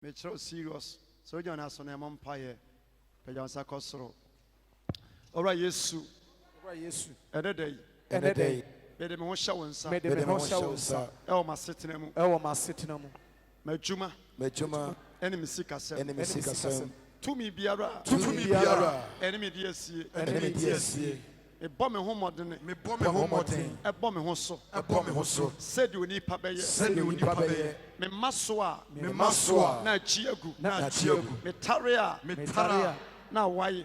Metro serious. So you are son of empire. Pejansa Cosro. All right, yes. Another day. Another day. Made me show and sa. Made me show sa. My sitting. My sitting. Mejuma. Enemy seeker. Enemy seeker. To me biara. Enemy DSC. Enemy DSC. A bomb home modern. Me bomb home. A bomb hoso. A bomb hoso. Said you need papaye. Said you need papaye. Me maswa. Na chiagu. Na chiagu. Me taria. Na why?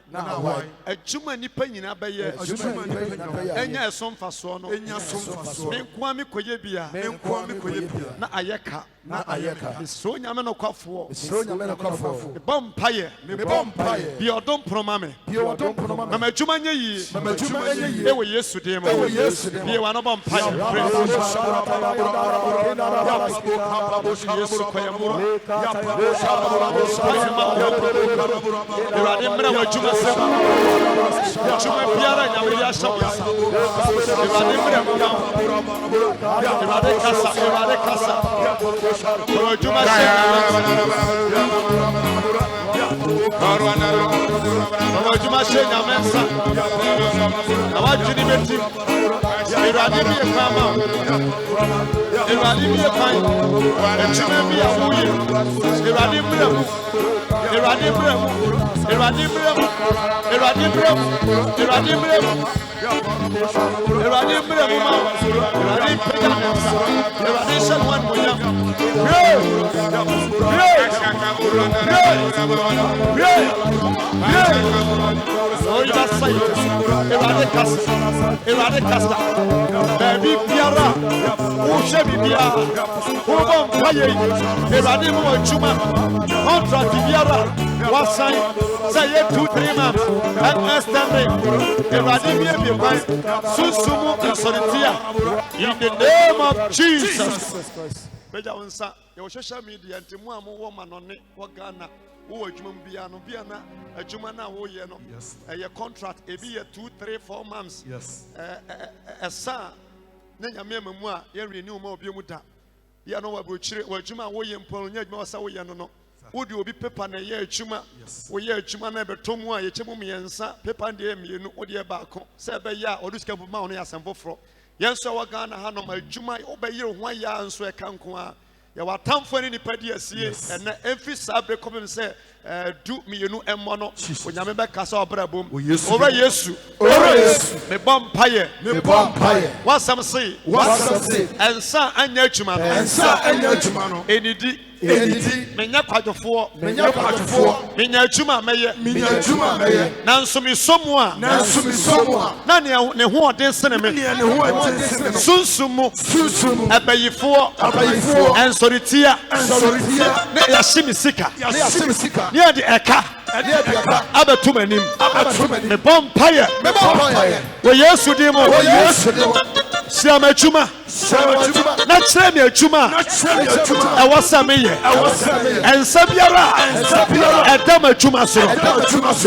A juma ni penny na baye. Enya somfa so no. Me kwami koyebia. Na ayeka. So nyame no kwafo. Me bompaye. Bi odom promame. Na me juma nye yi. E wo Yesu dem. Bi wa no bompaye. Yesu koyamura. Mera wa juma sem juma biara nya we ya shawasa evade mera mu evade kasa wa juma sem wa juma sem nya mensa na wa jini beti evade bi e fama evade bi e fan juma bi ya wuye evade mera mu Eradi brem say 2-3 months and extending in the name of Jesus. Bejawansa, your social media and Timu woman on it, Wagana, who Jumbiano, Biana, a Jumana, Woyano, a contract, a be 2, 3, 4 months. Yes, a son, Nanya Memua, every new more Bimuta. You know what Juma Woyan Polonia, Mosa, would you be paper na ye chuma? We ye chuma na betomwa ye chemu miensa paper de mienu odi ebako se be ya oduska bu ma ono ya sambo fro yenso wa Ghana ha no ma chuma obeye ho ya nso e kanko a ye watamfo ni padi asie ene emfi sabre komem se du mienu emmo no onyame be kasa obra bom over Yesu me bompaye wasam say ensa anya chuma no enidi menya kwadofo menya chuma meye nanso mi somu a na ne ho odin sene me sunsumu abayifo ensoritia ne ya shimisika ne de eka abetumanim me bompaye wo Yesu dimo siama chuma na chere me chuma e wasame ye ensa biara edam chuma so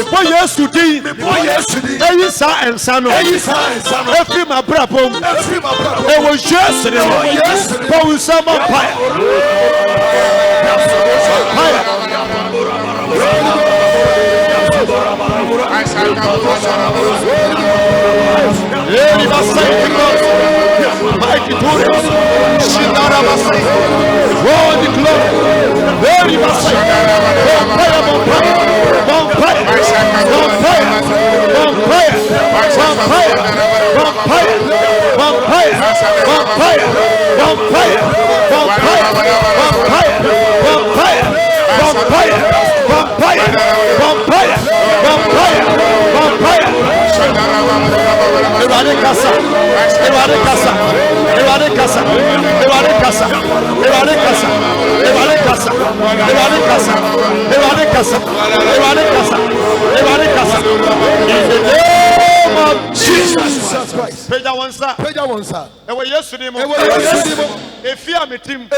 bo Yesu din eyi sa ensa no efi ma brabom e wo Yesu dimo bo usama pai Ele vai sair vai que tudo Shindara vai sair oh de glória ele vai sair Peja wonsa. Ewe Yesu dimo. Efia metim.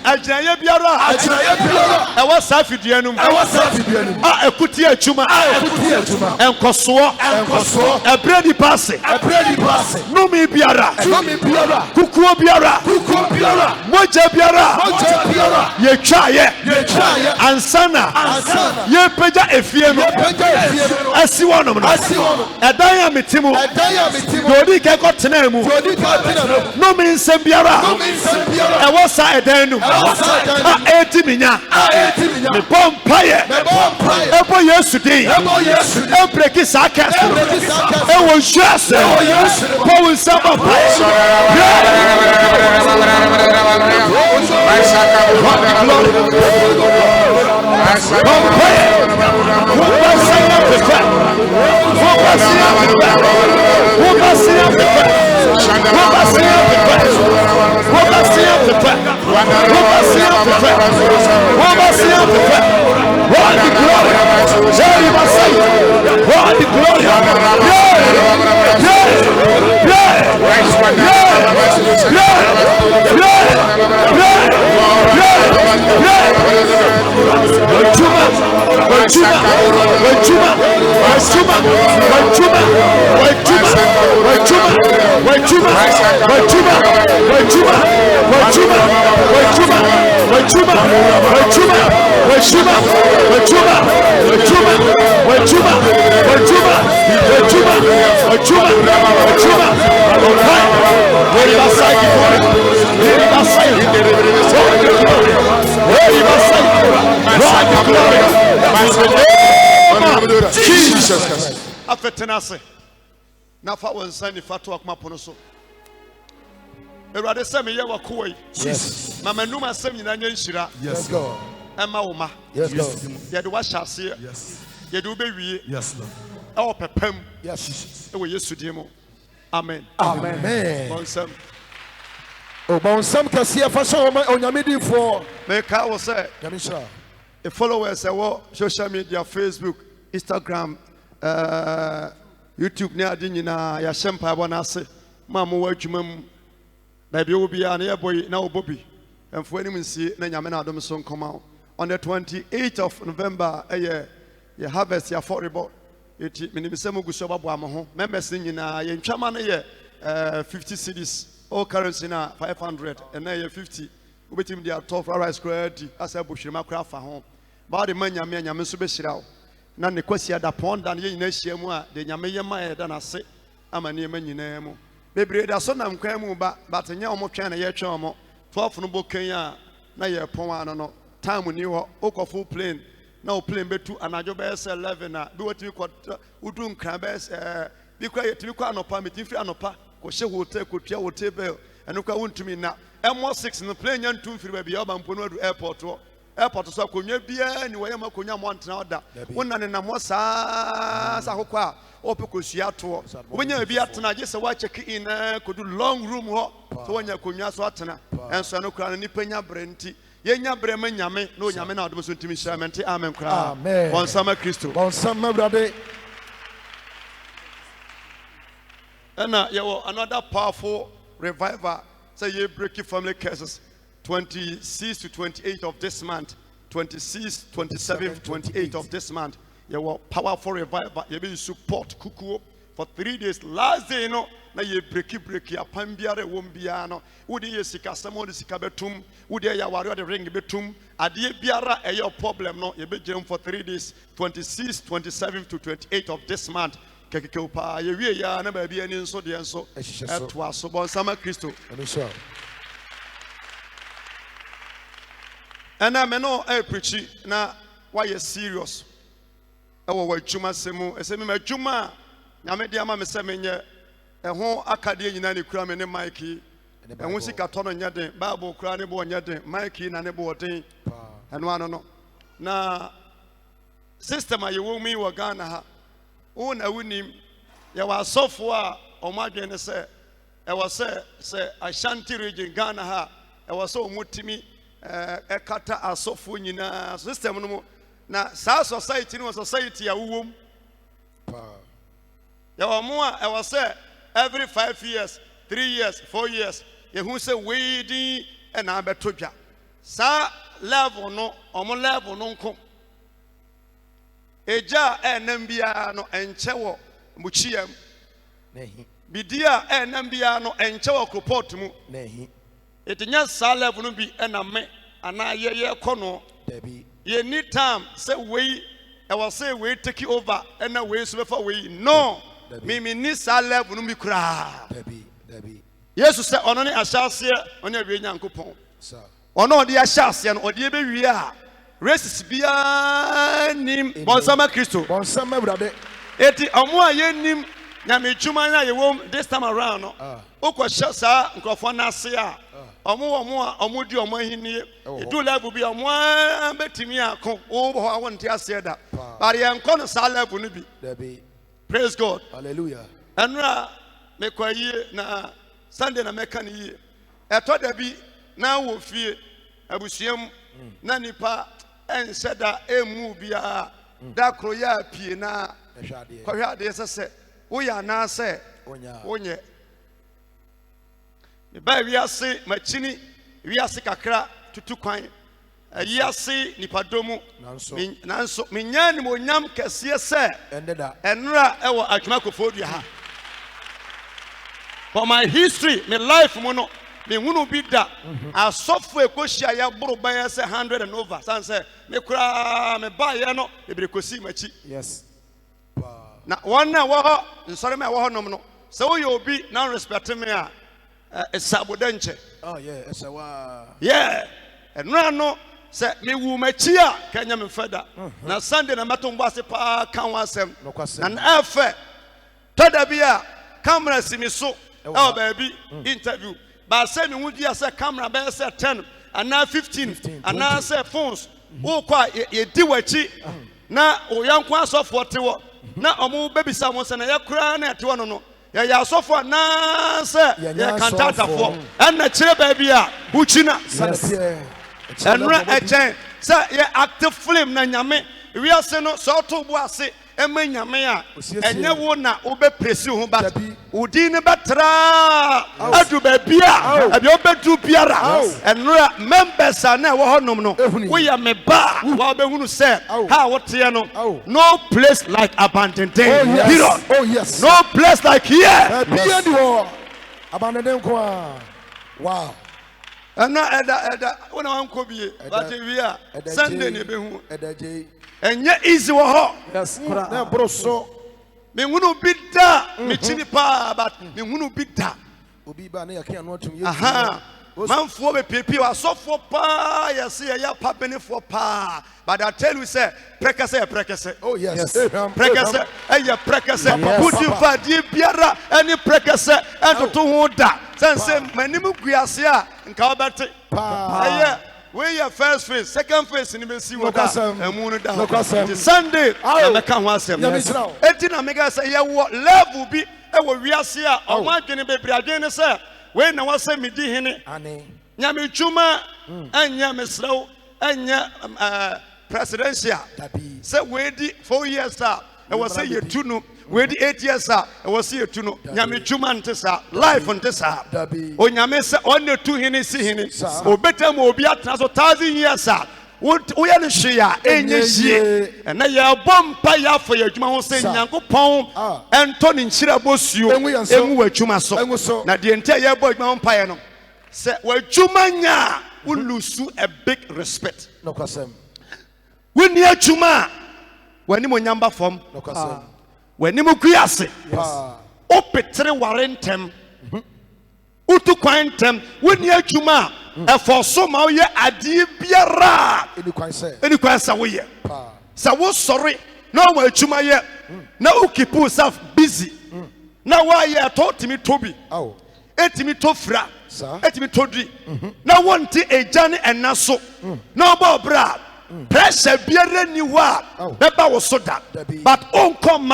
Agyinaye biara. Agyinaye biara. Ɛwɔ saa fidua no mu. Ɛwɔ saa fidua no mu. A ɛkuti adwuma. Ɛkuti adwuma. Ɛnkɔsoɔ. Ɛnkɔsoɔ. Ɛbrɛ nipa ase. Ɛbrɛ nipa ase. Numi biara. Numi biara. Kukuo biara. Kukuo biara. Mogya biara. Mogya biara. Yɛtwaayɛ. Yɛtwaayɛ. Ansana. Ansana. Yɛpagya efie no. Yɛpagya efie no. Asi wɔnom no. Asi wɔnom. Ɛdan a meti mu. Ɛdan a meti mu. Dodi kɛkɔ tena mu. Dodi kɛkɔ tena mu. Numi nsɛm biara. Numi nsɛm biara. Ɛwɔ saa ɛdan no. Ɛwɔ saa ɛdan no. A ɛti mi nya. A ɛti mi nya. Mebɔ mpaeɛ. Mebɔ mpaeɛ. Ɛbɔ Yesu din. Ɛbɔ Yesu din. Ɛbreki saa kɛse. Ɛbreki saa kɛse. Ɛwɔ nsu ase. Ɛwɔ Yesu din. Bɔ wo nsɛm bɔ Jesus. Afetenase. Na fa won san nifa to akoma pono so. Erade se me ye wakoa yi. Jesus. Mama numa asem nyina nya nhira. Yes God. Ema wo ma. Yes God. Ye de wa hyase. Yes. Ye de wo be wie. Yes Lord. E wo pepam. Yes. E wo Yesu din mu. Amen. Amen. Bonsam. O bonsam kase fa so onyamedifo. Me ka wo se. Yamisha. The followers wo social media, Facebook, Instagram, YouTube ne ade nyina ya shempa bo na ase. Ma mo wadwuma mu. Na bi wo bia na ye boy na wo bobi. Emfo anim nsie na nyame na adom so nkoma. On the 28th of November, ye harvest ya affordable. Eti minimsem guso babo amho. Members nyina ye ntwama na ye 50 cedis. All currency na 500 and na ye 50. Ubetim dia 12 rice credit as a bushima craft for home. Ba de man nyame so be hyira wo na ne kwasi ada ponda ne nyina hia mu a de nyame ye ma ye da na se ama ne ma nyina mu bebre da so nam kwan mu ba but nya omo twen na ye twen omo 12 no bokan a na ye pon ano no time ni ho okofo plane na o plane betu anajo be 11 na bi wotimi ko udu nkran be bi kwa yetimi kwa anopa metim fi anopa ko hye hotel ko tua hotel be eno kwa wontumi na M6 no plane nya ntum firi ba bi oba mpo no adu airport ho airport so akonya bia ni woyɛ makonya mo antena oda wonna ne namo saa sa hokɔ a opekosua to wobenya bia atena gye sɛ wa check in kodu long room ho so wonya konya so atena enso no kra no nipa nya brenti yenya bre ma nyame na onyame na odom so ntimi hyira mente amen kra amen bonsama Kristo bonsama brade. And another powerful revival say ye break family curses 26 to 28 of this month, 26, 27, 28 of this month. You were powerful revival. You be support kuku for 3 days. Last day, na ye breaki a pambiare wombiano. Would ye sika samo de sika betum? Would ye wario the ring betum? Adie biara a your problem no. You be jam for 3 days, 26, 27 to 28 of this month. Kekeke pa ye wie ya na ba bia ni nso de nso. Etwa so bon sama Kristo. And I know I preach na why you serious. I was juma semu. I say me juma. Na me dia ma me se menye. Ho akade nyina ne kura me ne Mikey. And we see katono nya den. Bible kura ne bo nya den. Mikey na ne bo den. And one no. Na system aye wo mi wa Ghana ha. O na wunim. Ya wa sofo a o ma dwen ne se. E was say Ashanti region Ghana ha. E was so mutimi ekata asofo nyina system no na sa society no society a wuwom ya omo a e was say every 5 years 3 years 4 years ye hu say weeding and abetodwa sa level no omo level no nko eja enam bia no enche wo muchiam Nehi. bidia enam bia no enche wo report mu Nehi. etinya sa level no bi ename ana ye kono Debi. ye need time say we I was say we take it over and now we so before we no me need sa level no bi kura Debi. Jesus say ono ne ahyase ono awie nyankopon Sir. ono odi ahyase no odi be wie a races bia nim bonsama Kristo Bonsam brother. eti omo a ye nim nyame twuma na ye wom this time around no okwohye sa nkrofo na ase a omo di omo ahini do level bi omo betimi akon wo bo ha wonte ase da but ye nko no sa level no bi Debi. praise God Hallelujah. enra me kwaye na Sunday na meka ne yie eto da bi na wo fie abusuam na nipa ense da emu bia da kroya pie na kwahwe ade sese wo ya na se onye me ba wiase machini wiase kakra tutu kwan ayiase nipadomu nanso menya ni monyam kese se enra ewo adwuma kofodua ha for my history my life mo no me hunu bi da asofo ekohia ya boro ban se 100 and over san say me kura me ba ye no ebre kosi machi yes na wonna wo ho nsore me wo ho nom no se wo ye obi na respect me a esabodanche oh yeah esawa yeah enra no se me wu machi a kanya me feda na Sunday na matombo ase pa kan wasem na efe tada bia camera simiso oh baby interview but say me wudi ase camera be say 10 and now 15 and now say phones wo kwa ye di wachi na oyanko asofo tewo na omo baby sa mo se na ye kura na tewo no ya asofo na say ye kantata fo and na kire baby a uchina enra echen say ye active film na nyame wi ase no so to bu ase ema nyame a enye wo na wo be presi ho ba udi ne betra adu ba bia abi obedu biara enra members na wo honom no wo ya me ba wo be hunu se ha wo te no no place like abandoned oh yes no place like here bia di wo abandoned ko wow enra eda wona wan ko bie but we are Sunday ne be hu edaje enye easy wo ho yes na broso me hunu bida me chini pa but me hunu bida obi ba na yake anu atum ye aha manfo be pepe asofo pa yesi ya pa benefo pa but I tell you say prekese oh yes prekese eye prekese put you for die biara any prekese atoto ho da sense manim guase a nka obete eye we your first phase second phase ni be si wo da emu no da Sunday na me ka ho asem enti na me ga say ye wo level bi e wo wiase a o ma dwene bebre adwene say we na wo say me di hene nyame twuma anya mesrew anya presidential say we di 4 years e wo say ye tunu we di 8 years e wo say ye tunu nyame twuma ntesa life ntesa o nyame say on ne tu hene si hene o betam obi atena so 1000 years wo ya ne hwea enye hie na ya bompa ya for ya dwuma ho say nyankopon ento ne nkyira bosuo enwu adwuma so na de ente ya bo adwuma ho pae no say wa dwuma nya wo lose a big respect no kwasem woni adwuma wani mo nyamba fom no kwasem wani mo kuase o petre warentem utu kwantem woni adwuma e for so ma ye ade biara eni kwansa wo ye sa wo sorry na wo adwuma ye na o keep yourself busy na wa ye to timi tobi etimi to fra etimi todri na wonte ejane enaso na oba obra pressure biara ni wa beba wo so da but on come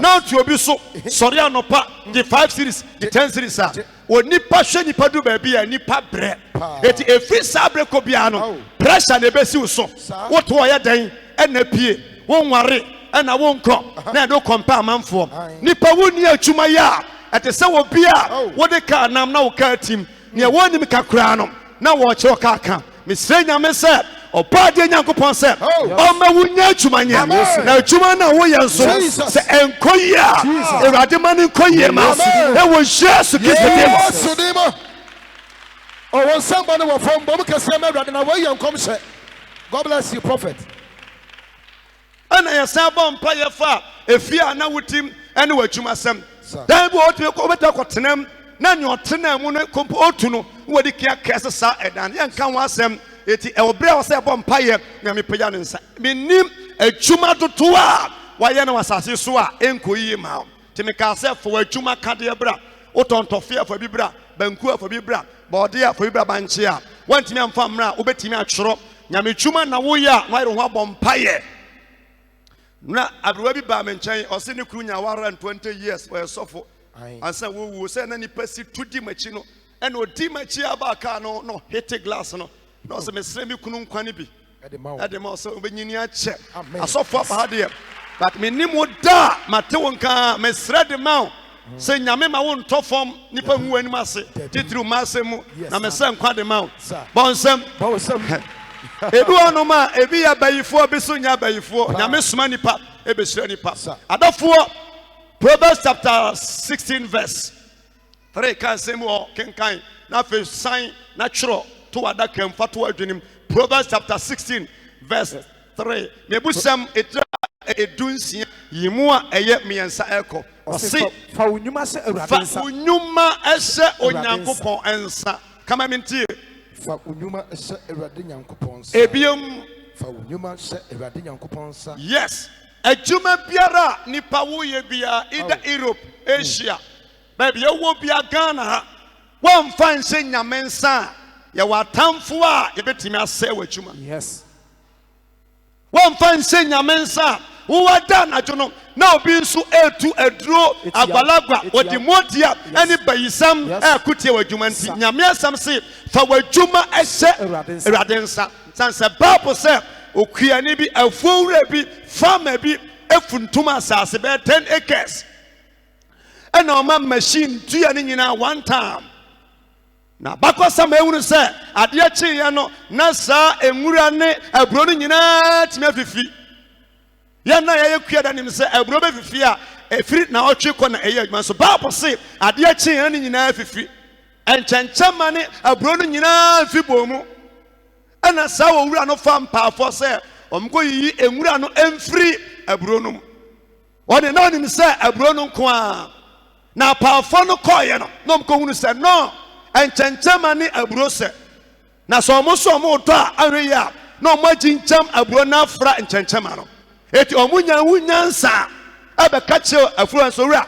now to obi so sorry anopa the 5 series the 10 series oni pa hwe nipa du ba bia nipa bre eti efi sabre ko bia no pressure na be si wo so wo to oye den na pie wo nware na wo nkro na do compare manfo nipa woni atuma ya ete se wo bia wo de ka nam na wo ka tim ne wo nim kakra no na wo che wo ka mesrɛ nyame sɛ ɔba de nyankopɔn sɛ Oh. ɔma wonya adwuma nyɛ Amen. na adwuma no a woyɛ nso Jesus. sɛ ɛnkɔ yie a awurade ma no nkɔ yie ma Amen. ɛwɔ yesu kristo dim Yesu dim. Ɔwɔ nsɛm ne wɔ fam bɔm kɛseɛ ma Awurade na wɔyɛ nkɔmhyɛ. God bless you, prophet. ɛna yɛsan bɔ mpa yɛfa efie a na wotim ɛne w'adwuma sɛm Sir. dan bi wɔtumi kɔ wobɛtɛ kɔtenam na nea ɔtena mu no kɔmpo otu no wɔde kia kɛse saa ɛdan yɛnka ho asɛm eti ɛwɔ bere a wɔsɛ ɛbɔ mpa yɛ na mepagya ne nsa menim adwuma dodoɔ a wɔayɛ no wɔ asase so a ɛnkɔ yie ma wo nti mekaa sɛ fa w'adwuma kadeɛ bra wotɔntɔfe afa bi bra banku afa bi bra bɔɔde afa bi bra bankye a woantumi amfa mmerɛ a wobɛtumi atwerɛ nyame dwuma na woyɛ a na wɔayɛ ho abɔ mpayɛ na aberewa bi baa me nkyɛn ɔse ne kuru nya 120 years ɔyɛ sɔfo Aye. ansa wɔwuo sɛ na nipa si tu di m'akyi no ɛna ɔdi m'akyi aba kaa no na ɔhete glass no na ɔsɛ mesrɛ me kunu nkwa no bi Ɛde ma wo. ɛde ma ɔsɛ wobɛnyini akyɛ Amen. asɔfo aba ha deɛ but menim wo da a mate wo nkaa mesrɛ de ma wo sɛ nyame ma wo ntɔ fam nipa ngu anim ase titiri wo ma asɛm mu Yes, na mesɛ nkwa de ma wo Sir. bɔ nsɛm Bɔwɔ nsɛm. ebi wɔnom a ebi yɛ abayifoɔ bi so nyɛ abayifoɔ nyame soma nipa ebehyira nipa Sir. adɔfoɔ Proverbs chapter 16 verse 3 kan sɛ mu wɔ kenkan na afei san na twerɛ to adaka mfa to adwenem Proverbs chapter 16 verse 3 mebusɛm ɛtira ɛdu nsia yi mu a ɛyɛ mmiɛnsa ɛkɔ ɔse fa wo nnwuma sɛ awurade fa nsa wo nnwuma ɛhyɛ onyankopɔn nsa kama me ntie Fa wo nnwuma hyɛ Awurade Nyankopɔn nsa. ebiom Fa wo nnwuma hyɛ Awurade Nyankopɔn nsa. yes adwuma biara a nipa woyɛ biara either Europe Asia baabi ɛwɔ biara Ghana ha wɔmfa nhyɛ nyame nsa a yɛwɔ atamfo a yɛbɛtumi asɛe wɔ adwuma yes wɔmfa nhyɛ nyame nsa a wowɔ da anadwo no na obi nso etu aduro Etia. agbalagba Etia. wɔde motia ɛne bayisam Yes. ɛkotie wɔ adwuma nti Sa. nyame asɛm se fa w'adwuma ɛhyɛ Awurade nsa. awurade nsa san sɛ bible sɛ okuani bi afuowura bi farmer bi efuntum asase bɛyɛ 10 acres ɛna ɔma machine tuya ne nyinaa one time na bakɔsɛm ehunu sɛ adeɛ kyeeɛ no na saa enwura ne aburo no nyinaa tumi afifi yɛn na yɛyɛ kua da nim sɛ aburo bɛfifi a efiri na ɔtwe kɔ na ɛyɛ adwuma so bible se adeɛ kyeeɛ no nyinaa fifi ɛnkyɛnkyɛnma ne aburo no nyinaa fi bɔ mu ɛna saa owura no fa mpaafo sɛ ɔmkɔ yiyi enwura no emfiri aburo no mu ɔde na ɔnim sɛ aburo no nko a na apaafo no kɔɔyɛ no na ɔmkɔ hunu sɛ no ɛnkyɛnkyɛnma ne aburo sɛ na sɛ ɔmo so ɔmo tɔ a ahwɛ yi a na ɔmo agyi nkyɛm aburo no afra nkyɛnkyɛnma no eti ɔmo nya wu nyansa ɛbɛka kyerɛ afuro nso wura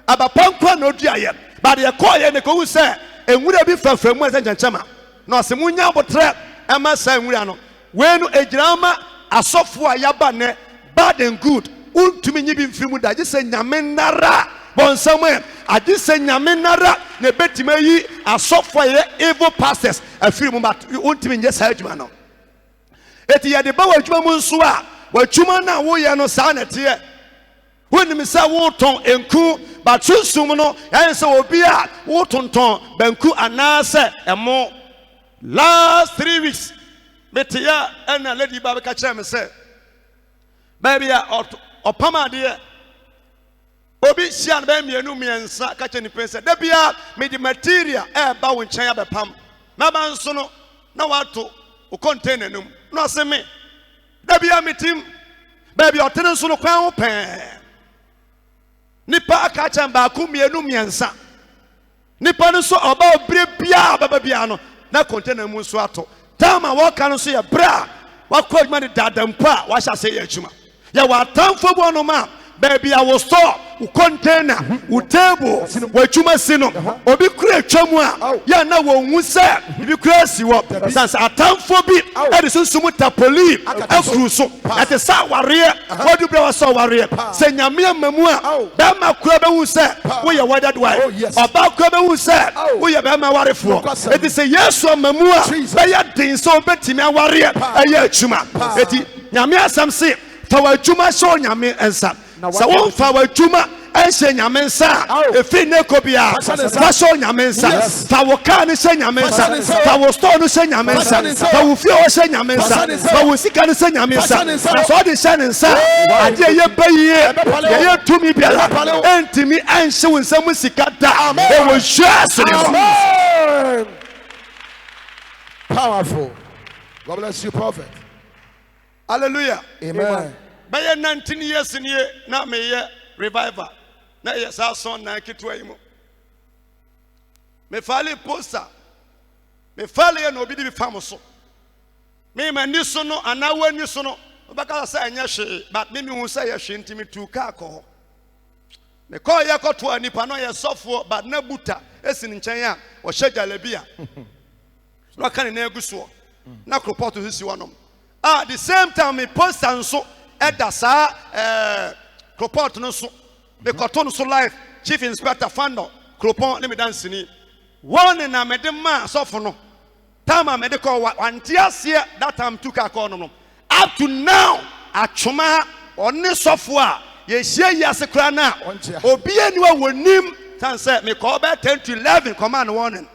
abapa nkwa na odua yɛ baade yɛ kɔɔyɛ ne kowu sɛ enwura bi fɛfɛ mu ɛsɛ nkyɛnkyɛnma na ɔsɛ mo nya abotrɛ ɛma saa enwura no wei no egyina ma asɔfo a yaba nɛ bad and good wontumi nyi bi mfiri mu da agye sɛ nyame nara bɔnsɛm ɛ agye sɛ nyame nara na ebɛtumi ayi asɔfo a yɛ evil pastors afiri mu but wontumi nyɛ saa adwuma no eti yɛde ba wɔ adwuma mu nso a w'adwuma no a woyɛ no saa na ɛteɛ wonim sɛ wotɔn enku but sunsum no yɛn sɛ obi a wotontɔn banku anaasɛ ɛmo last 3 weeks meteya ɛna lady ba bɛka kyerɛ me sɛ baabi a ɔpam adeɛ obi hyia no bɛyɛ mmienu mmiɛnsa ka kyerɛ nipa sɛ da bia mede material ɛɛba wo nkyɛn abɛpam mɛba nso no na wato wo container no mu na ɔse me da bia metim baabi a ɔtene nso no kwan ho pɛɛ nipa aka kyɛn baako mmienu mmiɛnsa nipa no nso ɔba obire biara baba biara no na container mu nso ato taama wɔka no nso yɛ brɛ a wakɔ adwuma de dadampo a wahyɛ ase yɛ adwuma yɛwɔ atamfo bi ɔnom a baabi a wo store wo container wo table w'adwuma si no obi kura atwa mu a yɛ na wɔnhu sɛ bibi kura asi hɔ san sɛ atamfo bi ɛde sunsum tapoli akuru so ɛte sɛ awareɛ wɔde brɛ wɔ sɛ ɔwareɛ sɛ nyame ama mu a bɛrima kura bɛhu sɛ woyɛ wedded wife ɔbaa kura bɛhu sɛ woyɛ bɛrima awarefoɔ ɛti sɛ yesu ama mu a bɛyɛ den sɛ wobɛtumi awareɛ ɛyɛ adwuma ɛti nyame asɛm se fa w'adwuma hyɛ onyame nsa sɛ womfa w'adwuma ɛnhyɛ nyame nsa efi ne kobia fashion nyame nsa fa wo car ne hyɛ nyame nsa fa wo store no hyɛ nyame nsa fa wo fie wo hyɛ nyame nsa fa wo sika ne hyɛ nyame nsa na so de hyɛ ne nsa ade ye bayiye ye tumi biara entimi ɛnhyɛ wo nsa mu sika da e wo hwɛ powerful. God bless you, prophet. Hallelujah. Amen. By 19 years in here, now me revival. Now yes, our son na kitwa imo. Me fali poster. Me fali no bi di famoso. Me mani so no anawa ni so no. Obaka say anya hwe, but me hu say ye hwe ntimi tu ka ko. Me call ye koto anipa no ye sofo, but na buta esi nchen a o hye jalabia. No kan na eguso. Na report to hisi wanom. At the same time, me post and so at the sa report no so the cotton so life chief inspector Fando Cropon let me dance ni one in a medema so for no time I medical one tears here that time took a corner up to now at Chuma on this software yes yes na obi anywhere will name can say me call back 10 to 11 command warning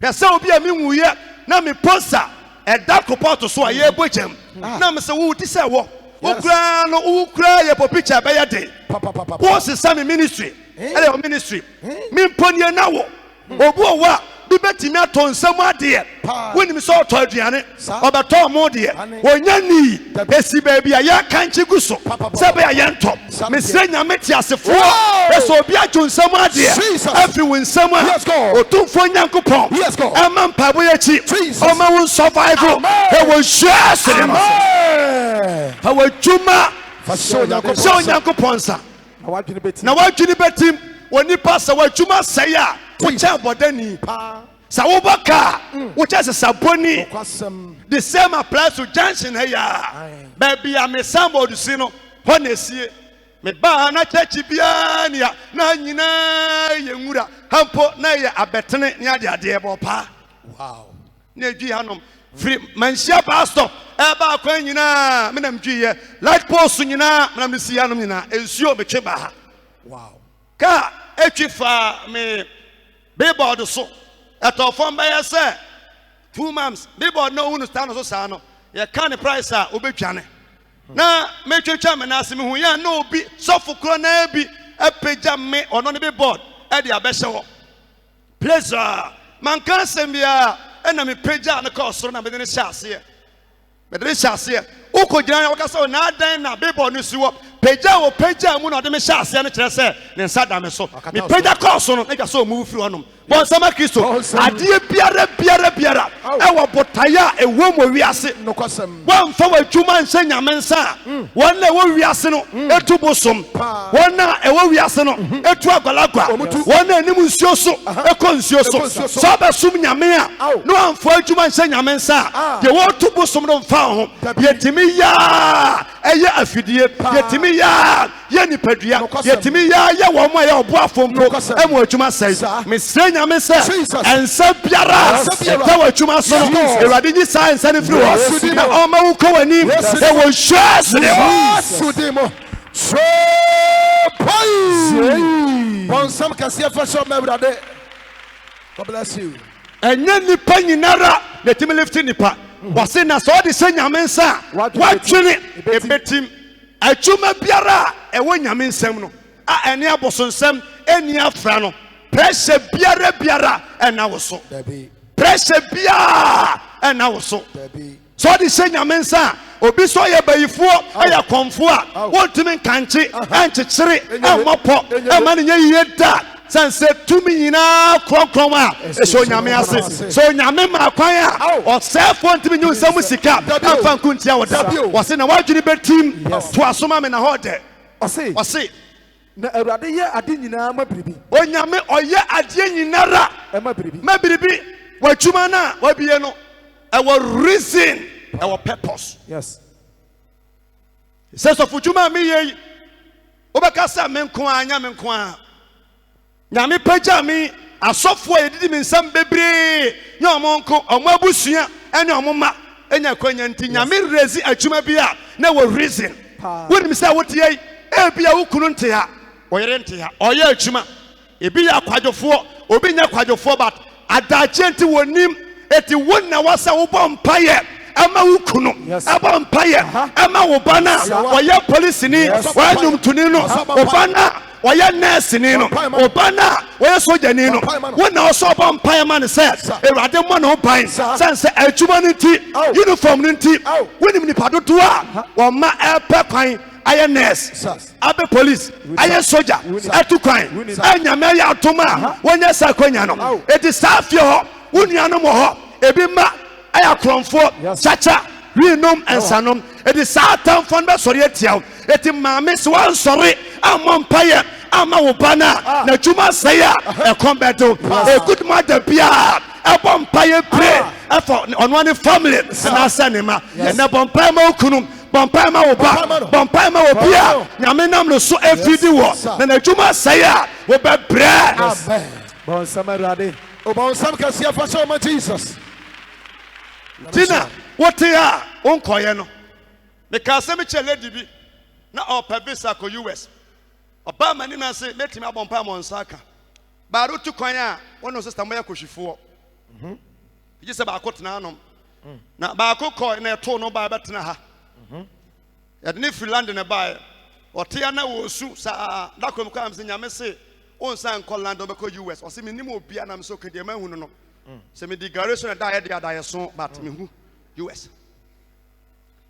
yes obi a me wuye na me poster a dark report so a year bochem. Now, Mr. Wood, this is what Ukra, your picture by a day. What's the same ministry? Hello, ministry. Min Ponya now. Oboa, be betting me on somewhere dear. When we saw Todiane, or the Tom Modia, when Yanni, Bessie baby, a young country guso, Sabe a young top, Miss Senya Metias, a four, so be a tune somewhere dear. Everyone somewhere, let's go, or two for Yanko Pong, let's go, a man Pabuachi, or my own survival, there was just him. Our Juma, so Yanko Ponsa. Now, what did you bet him when he passed away? Juma Saya. Which are bodeni Sawobaka, which has a saboni. The same applies to Johnson here. Baby, I'm a sambo to sino. Honestly, me ba na church biania na nyina yengura hampo na ya abetene nya de ade bopa. Wow. Na dwi hanom free mansia pastor e ba kwa nyina me nam dwi ye light post nyina me nam si hanom nyina ensuo me twe ba ha. Wow. Ka etwi fa me billboard so at our phone by say 2 months billboard no one stand so sano ye can the price a obetwane na me twetwa me na asem hu ya no bi sofo kro na bi apeja me ono ne billboard e de abehye wo pleasure man kan sem bia e na me peja na ka osoro na me ne hyase me de hyase ukogina ya wakasa na adan na billboard no siwo peja wo peja mu na de me hyase na kire se ne nsa da me so me peja course no na ga so move free honom bon sama Kristo adie biara e wo botaya e wo mo wiase no kwasem wan fa wa dwuma nse nyame nsa won na wo wiase no etu bosom won na e wo wiase no etu agbalagwa won na anim nsuo so e ko nsuo so so ba sum nyame a no amfa dwuma nse nyame nsa de wo tu bosom no mfa ho yetimi ya eye afidie yetimi ya ye nipadua yetimi ya ye wo mo ye oboafo mpo e mo adwuma sai mesre nyame se ensa biara ta wo adwuma so ewade ni science ani free wo na o ma wo ko wani e wo hwase demo so pai bon sam kasia fa so mewrade. God bless you. Enya nipa nyinara na timi lifting nipa wase na so de se nyame nsa watwene ebetim adwuma biara e wo nyame nsam no a ene abosonsam eni afra no pressure biara ena wo so pressure biara ena wo so so de se nyame nsa obi so ye bayifo aya konfo a wontimi kanche anchekere amopo amane ye da sanse tumi nyina kronkron a eso nyame ase so nyame ma kwan a o sefo ntimi nyu nsam sika afa nkuntia woda wose na wadwini betim to asoma me na hode wose na awurade ye ade nyina ma biribi onyame oye ade nyinara ma biribi wadwuma na wabiye no our reason our purpose. Yes. Says of ujuma mi ye obakasa me nko anya me nko a nyame pagya mi asofo edidi mi nsam bebre nya omonko omo abusua ene omoma enya kwanya nti nyame rezi adwuma bi a na wo reason woni mi say wotie e bia wo kunu nte ha oyerente ha oye adwuma ebi ya kwadwofo obi nya kwadwofo but adagenti wonim eti wonna wasa wo bompaye ama wukunu aba mpaye ama wo bana oye police ni wanum tuni no obana oye nurse ni no obana oye soldier ni no wonna oso bompaye man say erade mo no ban sense adwuma ni ti uniform ni ti wonim ni padoto a wo ma epe kwan aye nurse abe police aye soldier atu kwan anyame ya atoma wonya sakonya no eti safie ho wonua mo ho ebi ma aya kromfo chacha winom ensanom edi satan fon be sori etiaw eti maame se wan sori amon paye ama wo bana na dwuma seya e kombeto e good mother bia e bom paye pray e for ono ne family na sanema e na bom paye ma okunu bom paye ma wo ba bom paye ma wo bia nyame nam no so afidi wo na dwuma seya wo be bre amen bon samarade o bon sam kasia fa so ma Jesus Tina, what they are, Uncoyano. The Casamicha lady be now visa ko US. Obama Nina say, let him up on Pamon Saka. Baru to Koya, one of Sister Maya Kushifo. Just about Cotanum. Now, Bako Koy in a tone by Batnaha. At Nifri London a buyer. Or Tiana will suit Sa Lakum comes in Yamese, on San Colando Bako US, or Seminimo Pianam so could you know. Semi declaration and die so but me who US.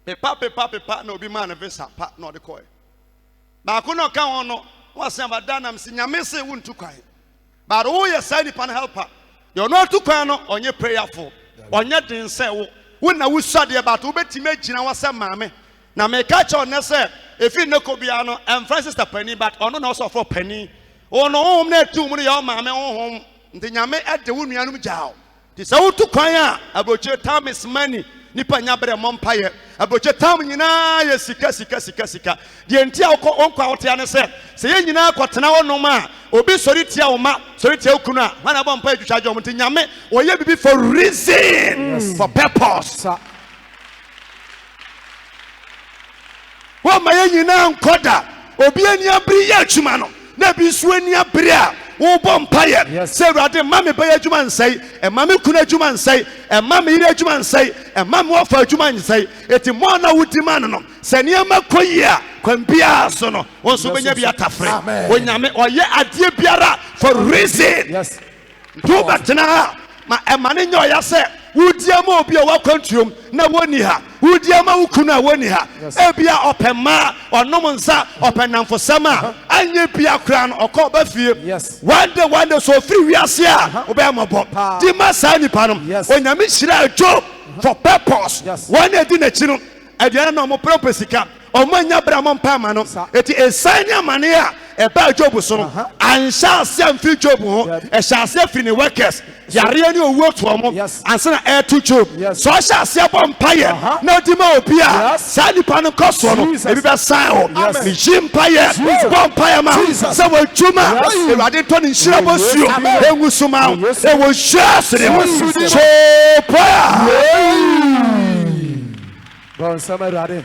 Pepa no be man visa part not the coy. But I could not count on no what's about Danam Sinya say won't to cry. But oh yes, side pan helper. You're not too kind on your prayerful. On your didn't say when I was study about Ubeti Majina was some mammy. Now may catch on say if you know Cobiano and Francis the penny, but on also for penny. Oh no home there too many your mammy home. The nyame at the woman anu jao. This out to kwaya about your time is money. Nipa nyabre mompaye. About your time nyina ye sika. The entia ko onko otiane se ye nyina kwatena wono ma obi sori tia wo ma sori tia okunu a wana bompa etwa jom nti nyame oye bibi for reason for purpose. Wa ma ye nyina nkoda obi ani abri ye atuma no na bi su ani abri a wo bompaye se urade mame baye adwuma nsai e mame kuna adwuma nsai e mame ire adwuma nsai e mame wofa adwuma nsai eti mo na wudi man no se niam koyi a kwambia so no wonso benya bia tafre onyame oye ade biara for reason do batena ma e mane nyo ya se wudiama obi a wakwantuom na woni ha wudiama wukuna woni ha ebia opema onom nsa openamfosama anye bia kra no okoba fie one day so free wiase a obeyamabo di masani panom onyame hira job for purpose one day di na chino aduana no mo propesika omanya bra mo mpama no eti esanya mane a eba job so no ansha asem free job ho e sha asem free ne workers yare ni owu to omo ansa na air to job so sha asem bompaye na di ma obi a sa nipa no koso no ebi be sign ho mi jimpaye bompaye ma se wo juma ewade to ni nhira bosuo engusuma e wo shase ne so prayer bon samarade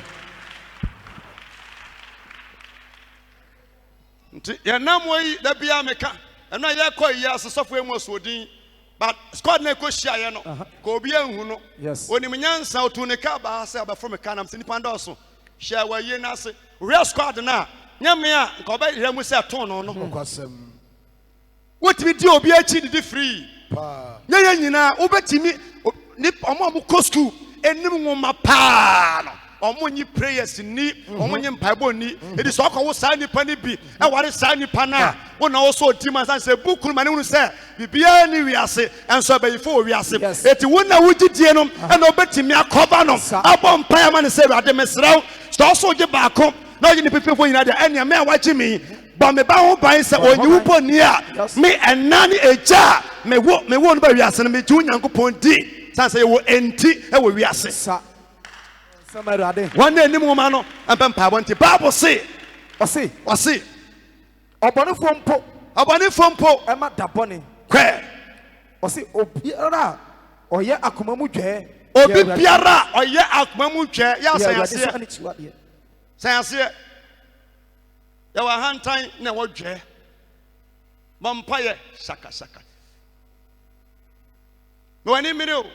ya namoi da bia meka eno ya koyi asosofo emu osodin but squad na ko hia ye no ko obi anhu no onim nyansa otu ne ka ba se aba from kanam se nipa ndoso hia wa ye na se real squad na nyame a ko ba hia mu se ton no no kwasem wotimi di obi achi di free pa nya nyina obetimi ni omo ko school enim nwoma pa no omonyi prayers ni omonyi mpaibo ni edi so akwa wo sa nipa ni bi e ware sa nipa na wo na wo so dima san se bukuru mane unu se bibia ni wiase enso bayifo wiase eti wo na wugidie no e na obetimi akoba no abom paia mane se rade mesraw so je baako na oyi ni pepefo nyina dia enia me awachi mi ba me ba ho ban se onyi wo boni a me enani eja me wo no ba wiase no me ju nyankopon di san se wo enti e wo wiase one day, Nimoma no, and Pampawante. Bible say, Obani Fompo, Emma Daboni, Quay, Obiara, or ye Akumamuche, Obiara, or ye Akumamuche, yes, I see. ya wa hantan na wodwe mampaye shaka no ani mire o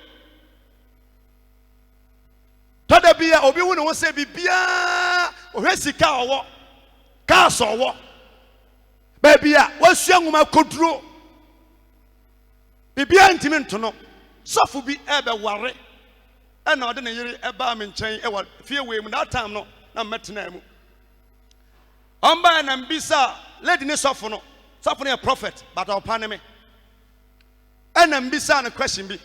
toda bia obi hu ne ho se bibia ohwe sika owo ka so owo ba bia wasua nwuma koduro bibia ntimi ntono sofu bi ebe ware na ode ne yiri eba me nchen e wa fie we mu that time no na metena mu omba na mbisa lady ne sofu no a prophet but upon me and mbisa na question bi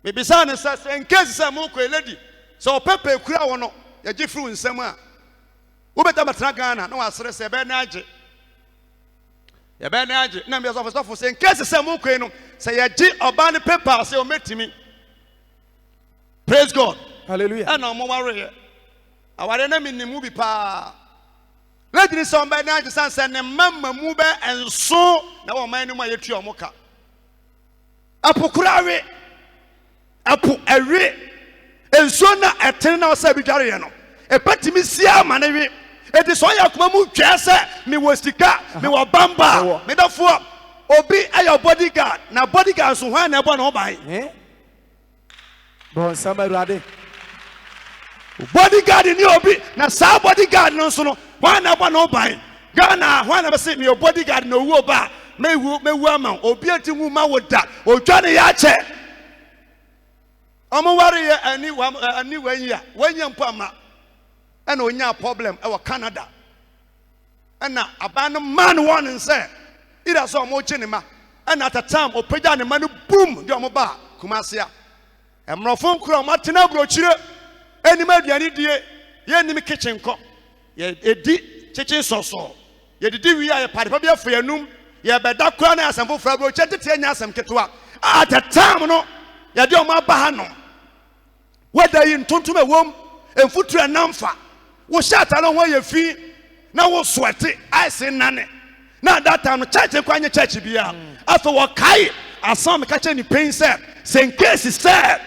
me bisa na say in case say mo ko lady so pepe kura wo no ya gifru nsam a wo beta matena Ghana na wasere say be na age na me sofu say in case say mo ko no say ya gi oba ne paper say o metimi. Praise God. Hallelujah. And no more worry. Aware na minimu bi pa. Let me somebody now to say ne mama mu be enso na wo man no ma yetu omoka. Apokurawe. Apo awe. Enso na eten na osa bi dware ye no. E patimi sia ma na we. E de so ya kuma mu twa se me wo sika, me wo bamba, me dafo obi ayo bodyguard na bodyguard so hwan na ebo na oban. Bon samarade. Bodyguard ni obi na sa bodyguard no so no hwan na ebo na oban. Ghana hwan na be say me bodyguard na owu oba mewu ama obi atimu ma woda odwa ne ya che. Omo ware ye ani wanya mpo ama and onya problem e wa Canada. And na abano man one say ida so mo chi ne ma and at a time opagya ne ma no boom de omo ba Kumasia. Emrofon kura ma tena brochire enim aduane die ye nim kitchen ko ye edi kitchen soso ye didi wi ya padepa bia fo yanum ye beda kura na asamfo fra brochire tete anya asam ketwa at a time no ye de omo ba ha no whether in tontum ewom emfutu enamfa wo shata no ho ye fi na wo sweat ice nane na that time church kwanye church bia after wo kai asam ka che ni pain say senkesi say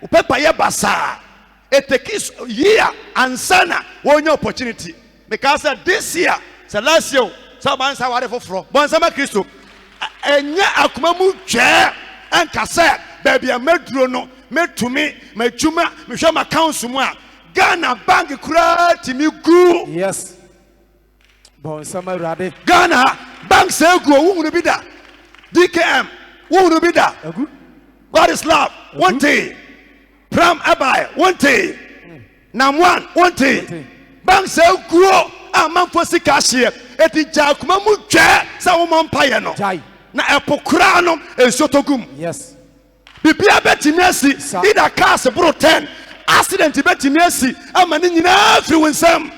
upepa ye basa it takes year and sana one opportunity because this year so last year so man say ware foforo bon sama Kristo enya akoma mu twa anka say baby ameduro no metumi majuma mehwe ma council mu a Ghana bank kura timi gu. Yes. Bon sama rade. Ghana bank say gu wo bi da. DKM wo bi da. God is love. One day. Pram Abai. One day. Nam one. One day. Bank say gu a man for sikashie. Eti jakuma mu twa sa wo man paye no. Na epokura no ensotogum. Yes. Bibia betimi asi ida cars bro 10 accident betimi asi amani nyina free winsam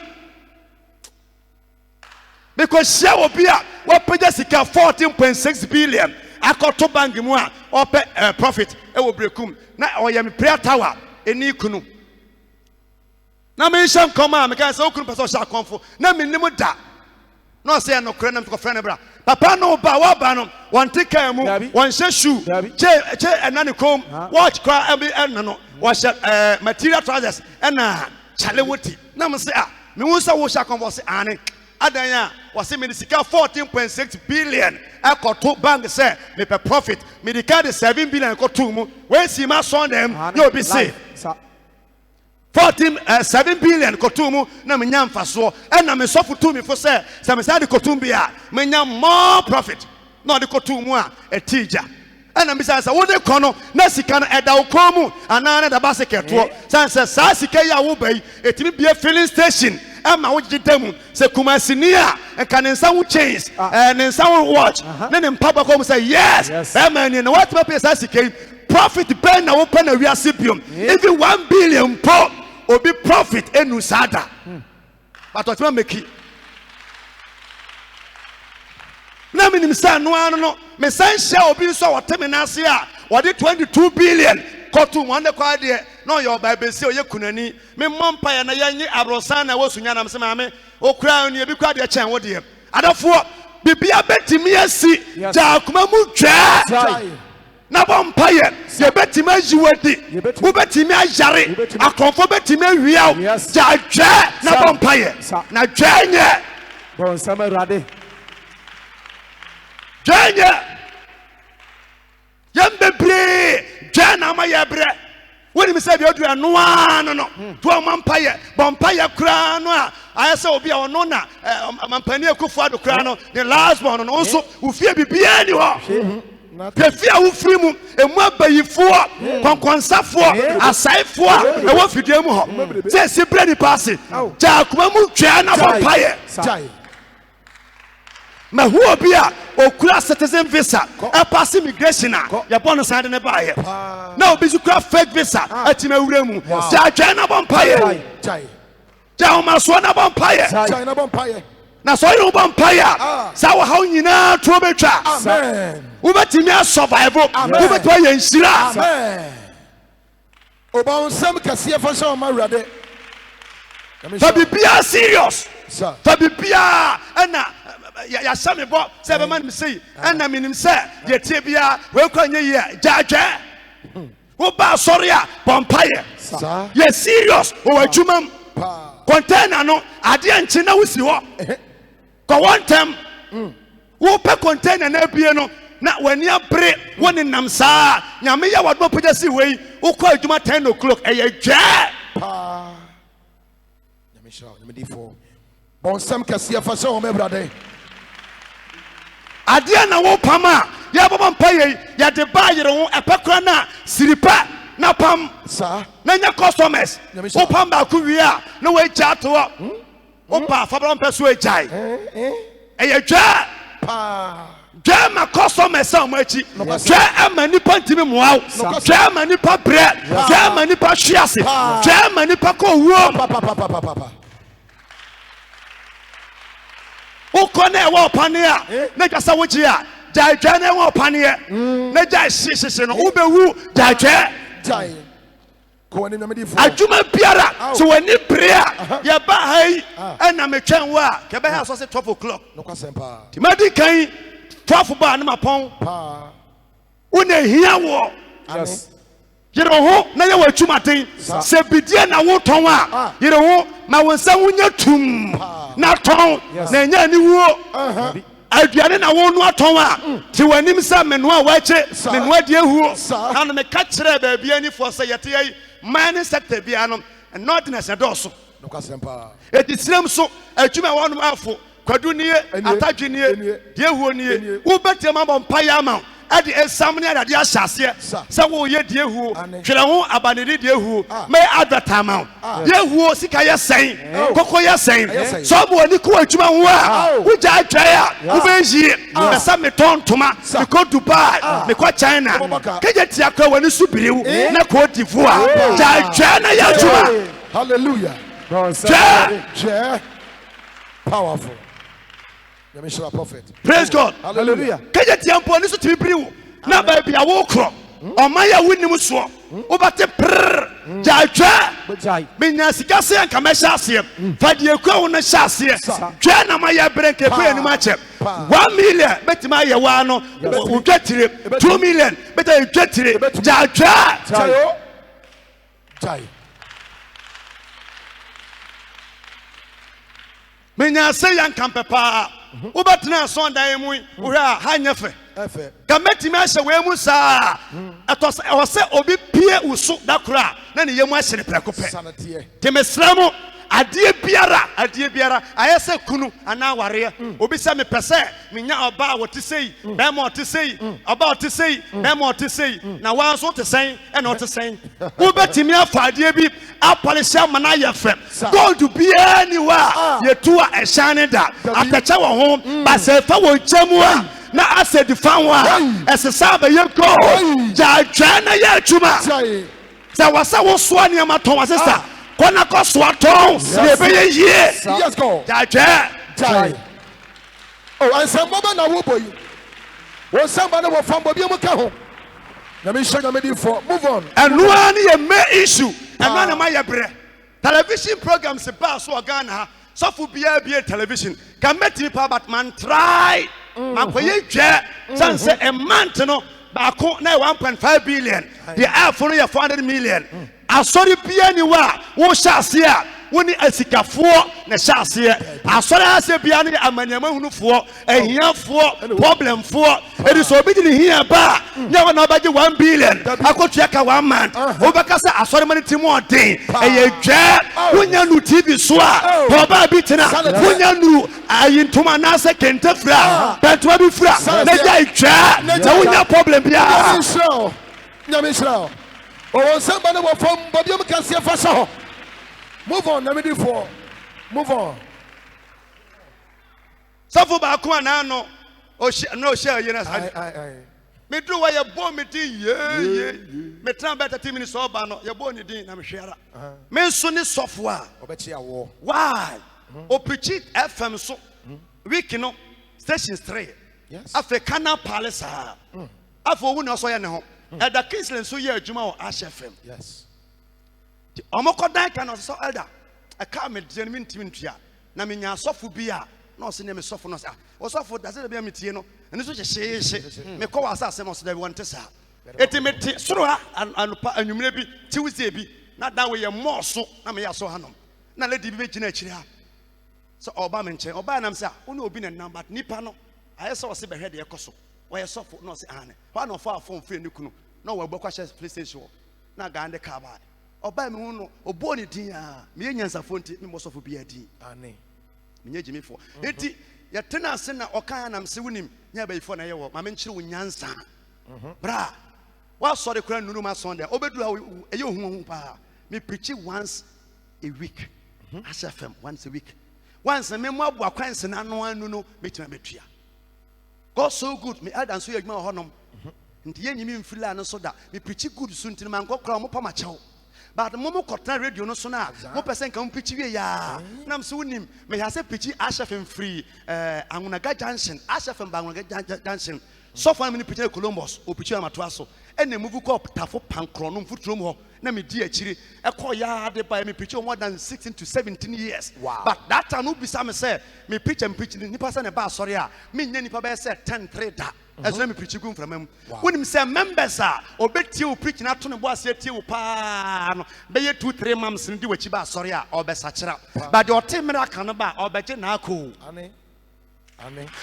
because share obia we pay sika 14.6 billion akoto bank mu a ope profit e wo brekum na oyem prayer tower eni kunu na me shan koma me kan say okunu person sha konfo na me nim da no say no kure na ko friend bra papa no ba wa ba no won tika mu won she shoe che enani kom watch cry abi enano wash material trousers na chale woti na me say me won say wo sha konfo say ane adanya was me sika 14.6 billion akoto bank say me per profit me the card 7 billion ko to mu when see ma son them you be say 7 billion kotumu na menya mfaso na me sofu to me for say me say de kotumbi a menya more profit na de kotumu a etija na me say wo de kono na sika na eda ukomu ana na da basiketo say sa sika ya wo bai etimi bia filling station ama wo gidam say Kumasi a kanensa wo chains nensa wo watch na ne mpaba ko say yes man ni what pay sa sika profit ben na wo pa na wiase biom even 1 billion po obi profit enu sada but what make it na minim say no anu no me san share obi so woteme na ase a wode 22 billion kotu mo ne kwa de no your bible say oye kunani me mompa ya na yanyi abrosan na wosunya na me se maame okura anu ebi kwa de chen wo de adafo bibia betimi asi ja akoma mu twa na bompaye ye betime jiwedi wo betime ajare akonfo betime wiaw jajwe na bompaye na dwanye Bon sama rade. Janya. Yambebre. Jana ma yabre. When me say you do no no. To mampaye. Bompaye kra no I say obi a ono na mampani akufo ado kra no. The last one no so ufie bibia ni ho. Pefia wo firi mu emu abayifo kwankwansafo asaifo e wo fidie mu ho se sibre ni passe ja kuma mu twa na bompaye ma hu obi a okura citizen visa e pass immigration a ya bono sande ne baaye na obi su kura fake visa atima wura mu ja twa na bompaye ja o ma so na bompaye na so you bompaye sa wo haw nyina to betwa Amen. Ubetimi a survive. Ubetwa ye nsira. Amen. Oba onsam kase fa so ma wurade. Fa bibia serious. Sir. Fa bibia na ya same bo se be man me sei na minim se ye tie bia we kwanye ye jajwe. Wo ba sorry a bompaye. Sir. Ye serious o adwumam. Container no ade anchi na wusi ho. Ko one time wo pe container na bie no na wani abre woni nam saa nyame ya wado pagya si wei ukọ adwuma 10 o'clock eye dwa nyame sha nyame di fo bon sam kase fa so ma wurade ade na wo pam a ya baba mpaye ya de ba yere ho epekra na siripa na pam sa na nya customers wo pam ba ku wi a na we gya to wo pa fa baba mpeso e jai eye dwa pa Jama customers some machi. Jama nipa ntimi muaw. Jama nipa bre. Jama nipa hwiase. Jama nipa ko wo. pa Ukone e wo pane a. Na kasa wo ji a. Jajwa na wo pane e. Na jai shishe no ubewu jajwa. jai ko ni nyame di fo Adwuma biara so wani bre a. Ya ba hai na metwen wo a. Ke be ha so se 12 o'clock. no kwasem pa Timadi kan 12 ba na mapon. pa Una hia wo. Yes. Yere ho na ye watwumaten se bidie na wo ton a yere ho ma wonsa wonya tum na ton na nya ni wo aduane na wo no aton a ti wanim sa meno a wache meno adie huo na no me ka kire ba bia ni fo se yete yi mining sector bia no northerners na doso no kwasem pa etisrem so adwuma wo no afo kwadu nie atadwe nie die huo nie wo betia ma bompa ya ma adi examine adi ahyase se wo ye die huo twere ho abanedi die huo me advertama die huo sika ye sen kokko ye sen so bo ani ko adwuma ho a wo ja atwa a wo benji me sa me tontoma me ko Dubai me ko China keje tia kwa wani subiriwu na ko divoa ja atwa na ya adwuma hallelujah Bon sama. je powerful nyame sha prophet praise God Hallelujah. keje tia mpo ni so tibiriwu na ba bia wo kro o man ya wunim so wo bate prr ja atwa Jai. Minya sika se anka me hyase fa de ekwa wo no hyase twa na ma ya brenke pe anim ache 1 million betima ye wa no wo twatire 2 million beta twatire ja atwa jai jai minya se yanka pepa wo betena son dan mu wo ha hanyefe efe kametimi ahye we mu saa etos o se obi pie usu dakora na ne yemu ahye prekope sanate temesramo adie biara ayese kunu ana ware obi se me pese menya oba wote sei be mo wote sei oba wote sei be mo wote sei na wan so te sen e na wote sen wo betimi afa adie bi apolish mana yefe gold bia ni wa yetua ehane da apecha wo ho ba se fa wo jamu a na asedi fan wa esesa ba ye go ja twa na ye atuma jai se wasa wo so ania maton wa sister kona ko so aton ye be ye yes go ja twa jai oh ansamba ba na wo boyi wo samba na wo fambo bi mu ka ho nyame sha nyame di fo move on enua ni ye me issue enua na ma ye bre television programs ba so Ghana ha so fu bia television can make me but man try makoye twa chance a month no ba ko na 1.5 billion the air for 400 million asori bia ni wa wo hyase a woni asikafoɔ na hyɛaseɛ asɔre ase bia ne amanyama hunufoɔ ahiafoɔ problemfoɔ edi so obi di ne hia ba ne wa na obagye 1 billion akotua ka 1 month obaka sɛ asɔre mane timu ɔden ɛyɛ dwa wonya nu TV so a oba bi tena wonya nu ayintoma na sɛ kentafra bɛntoma bi fra na gya dwa na wonya problem bia nyame Israel o samba na wo fam bodium kase fa so move on na me di for move on safo ba ko ana no o share yena sa me do wa ye bo me din ye me tran better 30 minutes oba no ye bo ni din na me hwera me so ni sofo a obechi awo why o pichi FM so week no station 3 yes Africana Palace afo wu na so ye ne ho Elder Kingsley so ye adwuma o Ash FM yes the omokodan kan so elder I come me de me ntimi ntua na me nya sofo bi a na o se ne me sofo no sa o sofo da se be me tie no eni so hyehye me ko wasa asem so da bi wonte sa eti me te soro ha anupa anwumre bi Tuesday bi na da we ye mo so na me ya so hanom na lady bi gina akiri ha so oba me nche oba nam sa wo na obi na number nipa no aye so o se be hwede ye koso wo ye sofo no se ane wa no fa afon fe ni kunu na wo gbakwa hye PlayStation na ga ande ka ba oba me hu no obo ni din a me nyansafo nti me mo sofo bi adi ane me nyejimi fo eti ya tena se na okan nam se wunim nya ba ifo na ye wo ma me nkyere wo nyansa bra wa sorry kura nunu ma Sunday obedu a ye ohun pa me preach once a week Ash FM once a week once me mo abo akwanse na no anu no metima betua God so good me elder so yagma honom nti ye nyimi mfila no so da me preach good so ntini man kokra mo pa ma chew but mo kotna radio no so na mo person kan preach wie ya nam so unim me ha se preach Ash FM free Angunaga Junction Ash FM Angunaga Junction so far me preach Columbus o preach amato aso ene move ko tafo pankro no mfutrom ho na me di akiri e ko ya de by me preach more than 16 to 17 years wow. But that time no bisa me say me preach and preach ni person e ba sorry a me nya nipa be say 10 3 da as me preach gun from am when him say members a obetie o preach na to ne bo ase tie o pa no be ye 2 3 months ndi wachi ba sorry a obesa kira but the otemira kan ba obeje na ako ane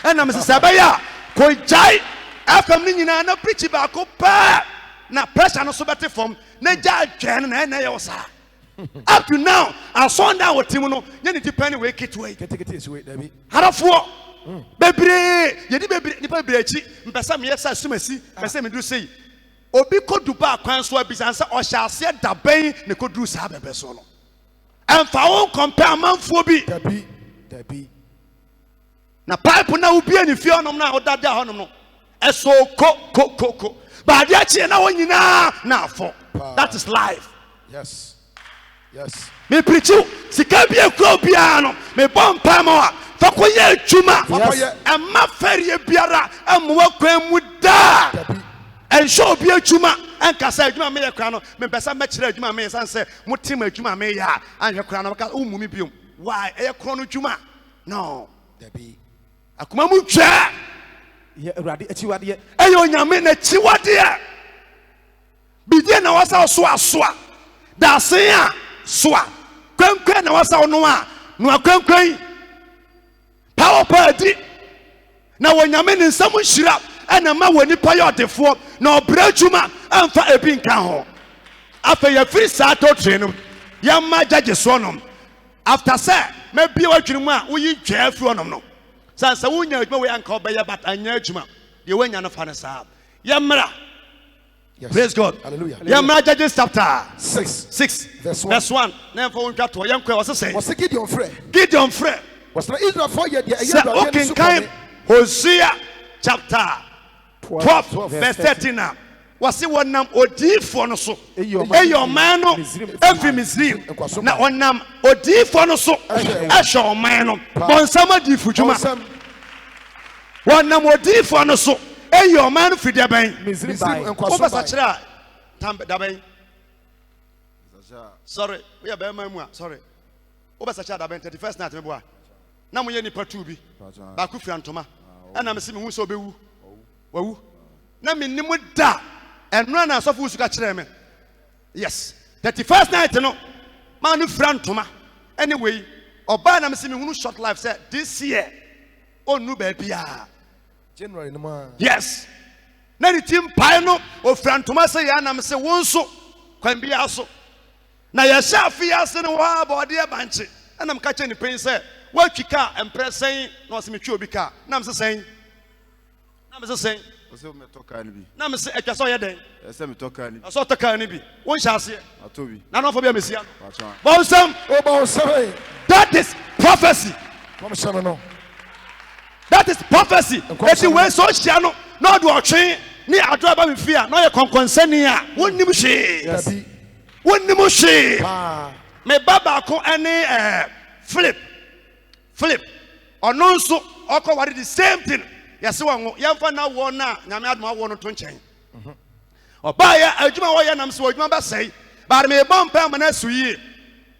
and am say be ya ko jai FM ni nyina na preach ba ko pa na pressure no so bete form na ja dwen na ye wosa up to now asonda wotim no ye ni depend we kitwe ketekete so we da bi harafo bebre ye di bebre nipa bebre achi mpesa me yesa sumasi mpesa me duru sei obi koduba akwan so abisan se o hyase daban ne koduru sa bebe so no emfa won compare manfo bi dabi na pipe na ubi ani fie onom na odade ahonom no eso ko but dia chi na wonyina na afo that is life yes me preach sika bi ekura bia no me bom pa ma wa fa ko ye adwuma e ma ferie biara amwa kwan mu da en show bi adwuma en kasa adwuma me ye kura no me pesa me kire adwuma me san se motim adwuma me ya anhwe kura no ka umumi biom why e kro no adwuma no dabi akoma mu twa ye urade achiwade ayo nyame na chiwade bidie na wasa so asoa da sen a soa kwankwan na wasa no a no akwankwan power party na wonyame ne nsam nhira ana ma woni pa yodefo na obra dwuma amfa ebi nka ho afa ya free sato train ya ma judge so nom after say me bi wadwene mu a woyi dwa afri onom no sansa wonya adwuma we anka obaya but anya adwuma de wanya no fa ne sa ya mra. Yes. Praise God. Hallelujah. Yeah, Judges chapter 6 verse 1. Never won to yanko was say. Was Gideon free? Gideon free. Was not Israel for ye okay, kind Hosea chapter 12 verse 13 now. Was it one nam odifo no so? Eyo man no efi Misrim. Na onam odifo no so. Ehwe man no. Bonsama difu djuma. One nam odifo no so. Hey, your man for the bank. Sorry, we are very sorry. Over such a 31st night, boy. Now we any part 2 be. Bakufi Antoma. And I'm seeing who so be woo. Woo. Now me nimu da. And run as of who's got them. Yes. 31st night, no. Man, Frantoma. anyway oba na me see me hunu short life say this year onu ba bia January no ma. yes na ni tim pai no ofrantoma say ya na me say wonso kwan bia so na ya sha afia se no wa bode e banche na me ka che ni pen say wa twika empresen na o se me twi obi ka na me say sen na me say sen o se me toka ni bi na me say etwa so ye den e se me toka ni so toka ni bi won sha ase atobi na no fo bia mesia pacha bonsam Obonsam. that is prophecy. Come on no. That is prophecy. Eti we so hia no na do otwe ni adro ba me fia na ye konkonsani a wonnim hwe. Yes. Wonnim hwe. Ah. Me baba ko ene flip ono nso okọ ware the same thing yesi won yemfa na wo na nyame adoma wo no to nchen oba ya adwuma wo ya nam se adwuma ba sei ba me bom pa ma na suyi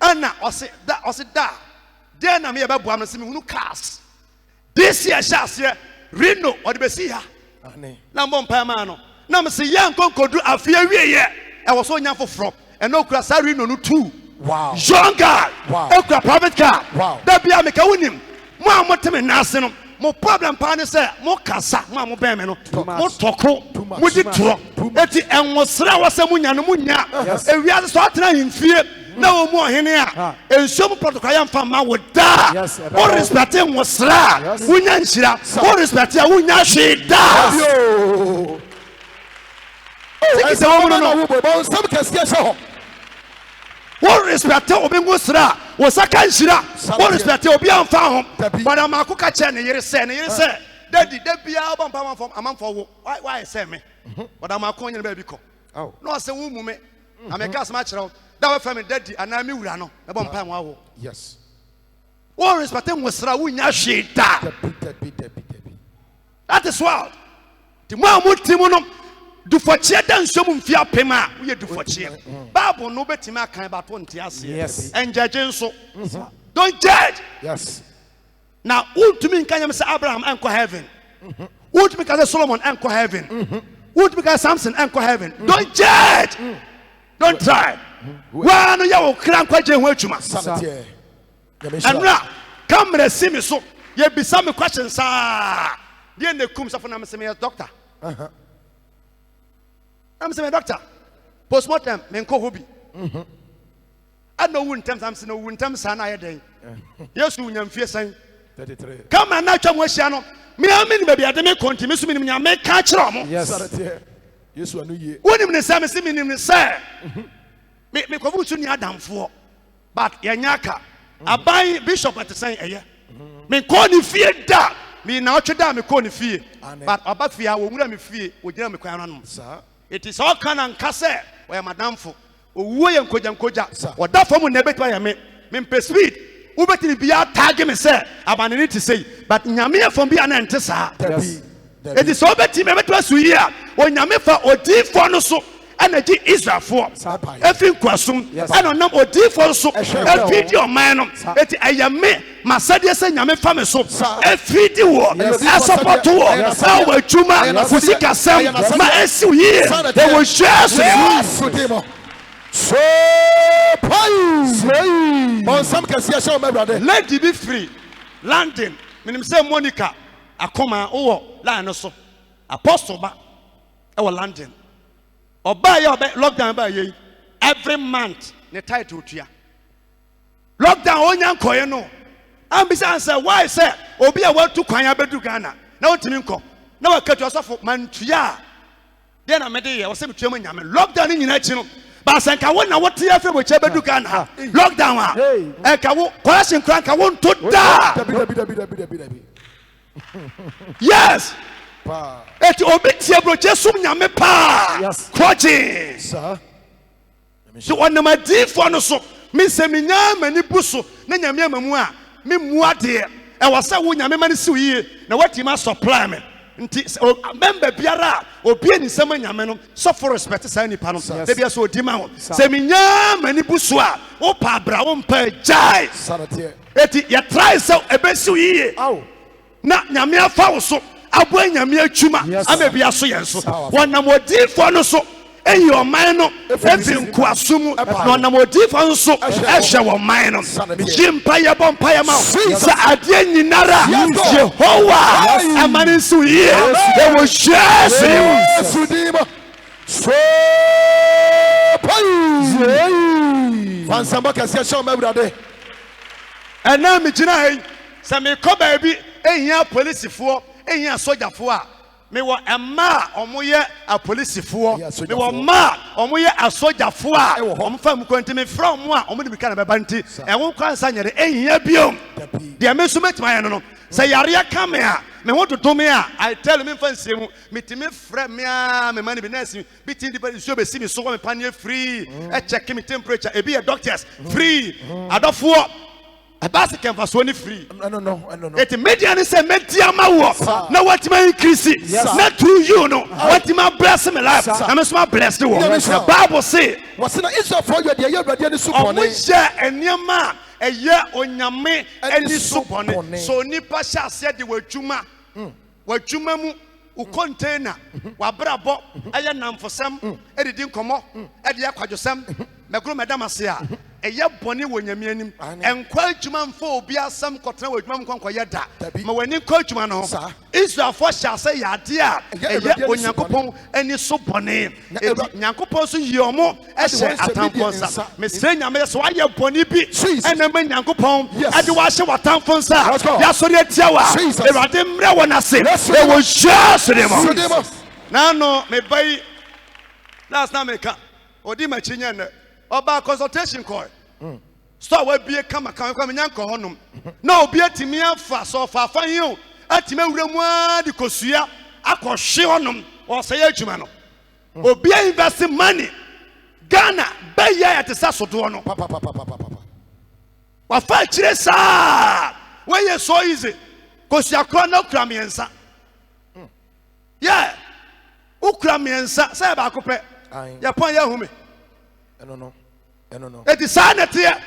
ana ose da de na me be boam no se me hunu cars this year shase Reno or the Bessia. Number Pama no. Nam say young concodu a fear ye. I was so young for from and no crasari no two. Wow. Young guy. Wow. Okra private car. Wow. That be a make a win. More motim nasenum. More problem pan say more casa, more bemeno, more toko, more ditro. Eti and was Rawasamunya no munya. And we are starting in fear. No more here. And some protocol from my would die. Or respecting was ra. Winyanshira. Or respecting Winyashida. It's a woman of some casket. What respect Obingusra was a canshira. What respect Obian found. But I'm a cookachan, you say, Daddy, there be album from a month for why say me. But I'm a coin baby. Oh, no, I say, woman, I'm a gas match out. That was family daddy, and I'm Urano, a bomb pan. Yes. What respect was Rawinashida. That is what. The Mahmoud Timono. Do for cheddar and some fear pema, we do for cheer. Bible no better ma can about 20 years. Yes. And judging so. Don't judge. Yes. Now, who to me can you say Abraham anchor heaven? Who to me can Solomon anchor heaven? Who to me can Samson anchor heaven? Don't judge. Don't try. One you crank quite a word to my son. And now, come and see me so. You be some questions, sir. Then the comes of an doctor. I'm saying, doctor, postmortem, menko hobi. I know one time I'm saying, one time sana day. Yes, you young fear saying 33. Come and now, Chamwashano. Me, I mean, maybe I didn't continue to make catch them. Yes, yes, one year. When him the same as him, sir. Me go to Yadam for, but Yanyaka, I buy bishop at the same year. Me call you fear that. Me now to damn me call you fear. But about fear, we wouldn't be fear, we didn't make an sir. It is all can and casse where Madame for William Koja or that form will never try me. Mempe speed. Ubeti be a tag me say, I need to say, but Yamia from be an antessa. It is all better never to us here when Yamefa or deep for no so energy Israel for every question. I don't know what deep for so a video man. It I am me, Masadia saying Yamefa so a video, a support to our Juma, Fusika Sam, my SU here. They will share so on some can see a show, my brother. Let it be free. London, Minim say Monica, a comma, oh, Lanoso, Apostle ba, our London. Or buy your lockdown by ye every month, the title to ya. Lockdown on young Koyano. And besides, why, sir, or be a word to Kwaya Bedugana. Now, Timinko, now I cut yourself for Mantria. Then I made it, I was saying to German, lockdown in United. But I can't what the FM with Bedugana. Lockdown, I can't question crank, I want to die. Yes. Eti obitie bro Jesu nyame pa kwaje sir so onama difo no so me se me nya mani buso na nyame amamu a me muade e wose wo nyame mani si yie na wati ma supply me nti member biara obi ani sema nyame no so for respect say ni pa no de bia so odi ma ho se me nya mani buso a wo pa bra wo mpa jai eti ye try so ebesi yie na nyame afa wo so Abwe nyame atwuma amebia so yenso wonam odi fo no so ɛyi ɔman no ɛfiri nkoaso mu na ɔnam odiifo nso ɛhwɛ wɔ ɔman no megye mpayɛ bɔ mpayɛ ma wo sɛ adeɛ nyinara Yehowa ɛma ne nso yie ɛwɔ Yesu din mu. Fansamba kɛseɛ hyɛ ɔma Awurade. Ɛna megyina ha yi sɛ mekɔ baabi ɛhia polisifoɔ ɛhia sogyafoɔ a mewɔ ɛma a ɔmoyɛ apolisifoɔ mewɔ mma a ɔmoyɛ asogyafoɔ a ɔmfa mu kɔ nti mefrɛ ɔmo a ɔmo de mika na bɛba nti ɛwo nkwa nsa nyɛde ɛhia biom deɛ me nso mɛtumi ayɛ no no sɛ yareɛ ka me a me ho dodo me a I tell me mfa nsie mu metumi frɛ me a me ma ne bi na asi bi ti de nsuo bɛsi me so wɔ me paneɛ free ɛkyɛke me temperature ebi yɛ doctors free adɔfoɔ abasi kɛmfa so ni free eti media ni sɛ media ma wɔ na watima increase na through you no watima bless me life na me so ma bless wo the Bible say wɔsena Israel for you deɛ yɛ Awurade ni so bɔne ɔmo hyɛ nneɛma a ɛyɛ onyame ani so bɔne so nipa hyɛ aseɛ de w'adwuma mu wo container w'abrabɔ ɛyɛ namfosɛm ɛdidi nkɔmɔ ɛde yɛ kwadwosɛm mɛkoro mɛdam ase a ɛyɛ bɔne wɔ nyame anim ɛnkɔ adwuma mfa obi asɛm kɔtena wɔ adwuma mu nkɔnkɔyɛ da ma w'ani nkɔ adwuma no ho Israelfoɔ hyɛ ase yɛ adeɛ a ɛyɛ onyankopɔn ani so bɔne nyankopɔn so yi ɔmo ɛhyɛ atamfo nsa mesrɛ nyame sɛ woayɛ bɔne bi ɛna ma nyankopɔn ɛde woahyɛ w'atamfo nsa yɛasɔre atia wo a Awurade mmerɛ wɔ n'ase ɛwɔ Yesu din mu na no meba yi last na meka ɔdi m'akyi nyɛ nnɛ ɔba consultation call store wabie kama kan kwa menya nkɔ hɔnom na obi atimi afa so fa fa hin o atimi awura mu a de kosua akɔhwe hɔnom ɔsɛ yɛ adwuma no obi invest money Ghana bɛyɛ ya te sa sodoɔ no wafa akyire saa wɔyɛ so easy kosua kɔ na kura miɛnsa yeah ukura miɛnsa sɛ ba ko pɛ ya pon ya hume eti saa na teɛ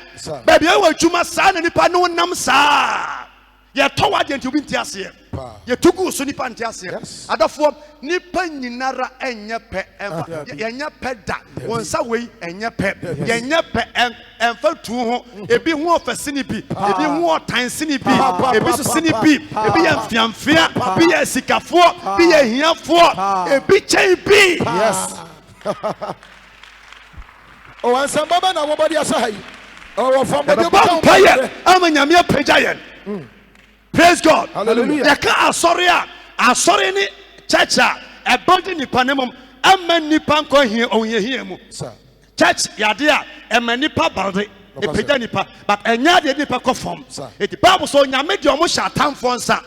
baabi ɛwɔ adwuma saa na nipa no nam saa yɛtɔ w'adeɛ nti obi nte aseɛ yɛtugu so nipa nte aseɛ adɔfoɔ nipa nyinara ɛnyɛ pɛ yɛnyɛ pɛ da wɔn nsa wei ɛnyɛ pɛ yɛnyɛ pɛ ɛmfa tu ho ebi ho ɔfɛse ni bi ebi ho ɔtanse ni bi ebi so se ni bi ebi yɛ mfiamfia ebi yɛ sikafoɔ ebi yɛ hiafoɔ ebi kyɛn bi Oh, and some baba na wobody asai. Oh, from the vampire. I'm a nyamia pejayen. Praise God. Hallelujah. Yaka asori ni chacha. A body ni panemum. A man ni panko here on ye mu. Church yadia. A man nipa barde. A peja nipa. But a nyadi nipa conform. It Bible so nyame di omo shatan fonsa.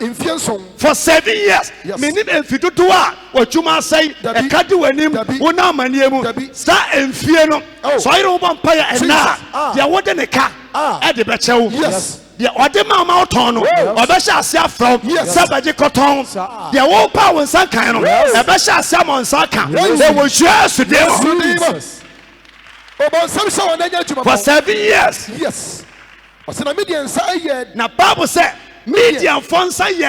For 7 years. Meaning if you do what you must say, a kadi wenim, una maniemu, sa and fear no. So I don't want fire and now. There wasn't a car at the Bachel. Yes. The Odema Mautono, or Basha Sia from Sabaji Cotton, the old power in Sakano, a Basha Samon Saka. They were just to for 7 years. Yes. What's in a median side? Now, Bible said, median fonsa ye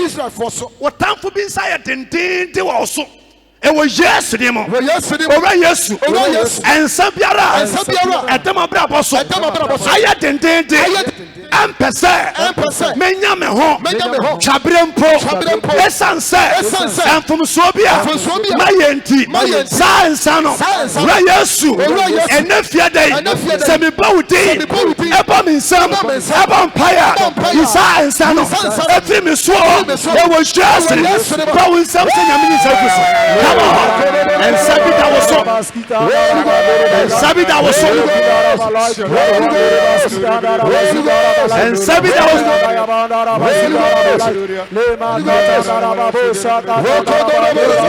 Israel for so. What time for being sire did also. It was yesterday, yes, and Sabiara, at the Mabraboso, I didn't. Empese, Menyame ho, Chabrempo, Esanse, and from Swabia, Mayenti, Sansano, Rayasu, and Nefiade, Semi Bauti, Ebom in Sam, Ebom Paya, Sansano, Efim Swab, there was just going something a minute. Come on, and Sabita was so, and Sabita was so. And Sabida was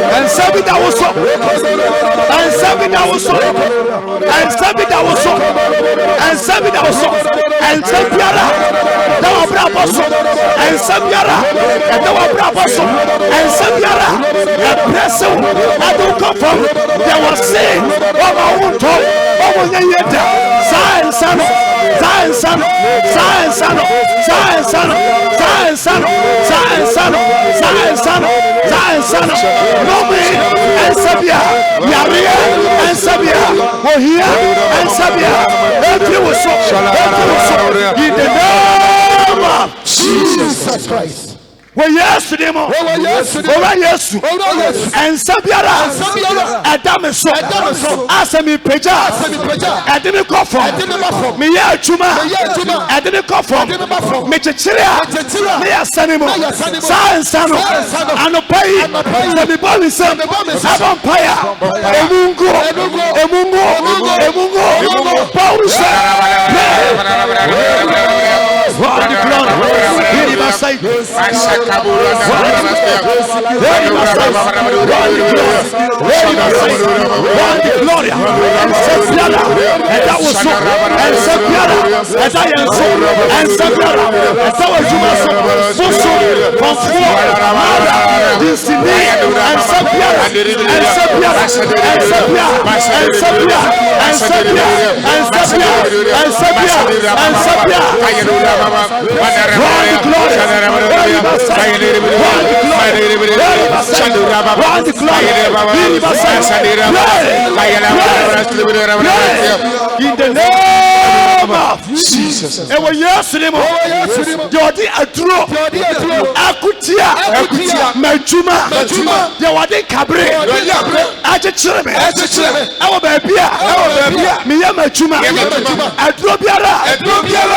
and Sabida was so and Sabida was so and Sabida was so and Sabida was so and Sabiara that was Braboso and Sabiara that was Braboso and Sabiara a person I don't come from there was saying oh my own talk oh my yeta sign son sign son sign son sign son sign son sign son sign son sign son no me and Sabia Yaria and Sabia. Wohia and Sabia. In the name of Jesus Christ. Well, yes, demo. Yes, and Sabiara, Adamaso, Asami Peja, I didn't come from me, Chuma, I didn't come from Michiria, Mia Sanimo, Science, and a pay, and the body son, Vampire, Emungo, Pausa. In the name of Jesus. And when you ask him, Jodi Adro, Akutia, Mejuma, Yawadi Cabre, Ajichime, our baby, Mia Mejuma, Adrobiara,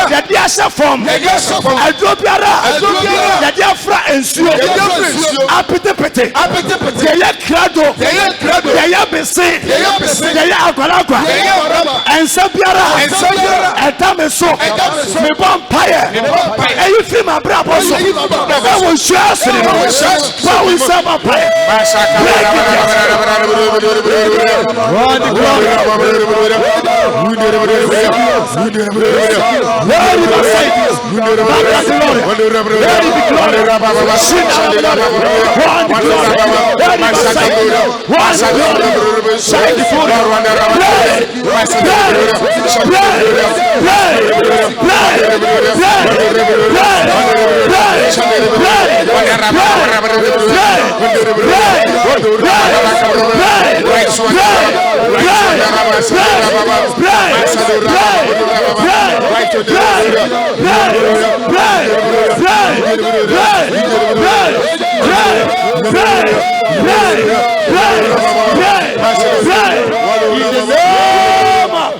Yadiasa from Adrobiara, Yadiafra and Sue, Apitepete, Yaya Crado, Yaya Bese, Yaya Aguaragua, and Sabiara, and Tameso, me vampire, and you feel my brother. I will share cinema, but we serve a prayer.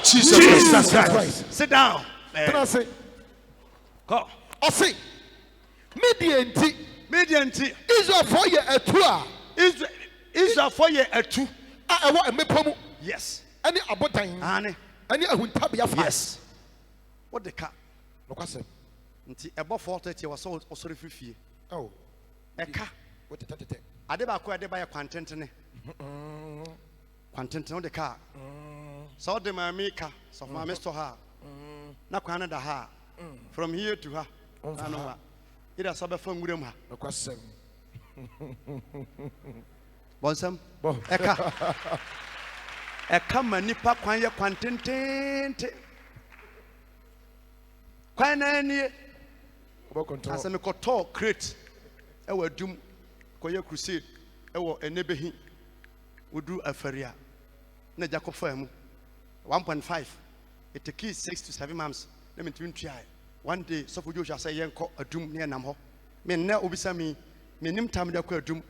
Jesus Christ. Sit down. Go. I see. Medianti. Israel for you a tour. Israel for you a two. I want a mepomu. Yes. Any abotain. Annie. Any ahuntabia. Yes. What the car? Look at them. Above 40 was also free. Oh. A car. What did that? I never acquired by a quantum. Quantum on the car. So the Mamika, so my Mr. Ha. Na Canada ha. From here to her. It has a phone with him. Look at them. Bonsam. Eka. Eka manipa kwanya quantente. Kwanani. As a Mekoto crate. Ewa doom. Koya crusade. Ewa enebehi. We do a feria. Na Jacob Firm 1.5. It takes 6 to 7 months. Let me try. One day, so for you shall say, Yanko a doom near Namho. Men now obisa me, minim time they could doom.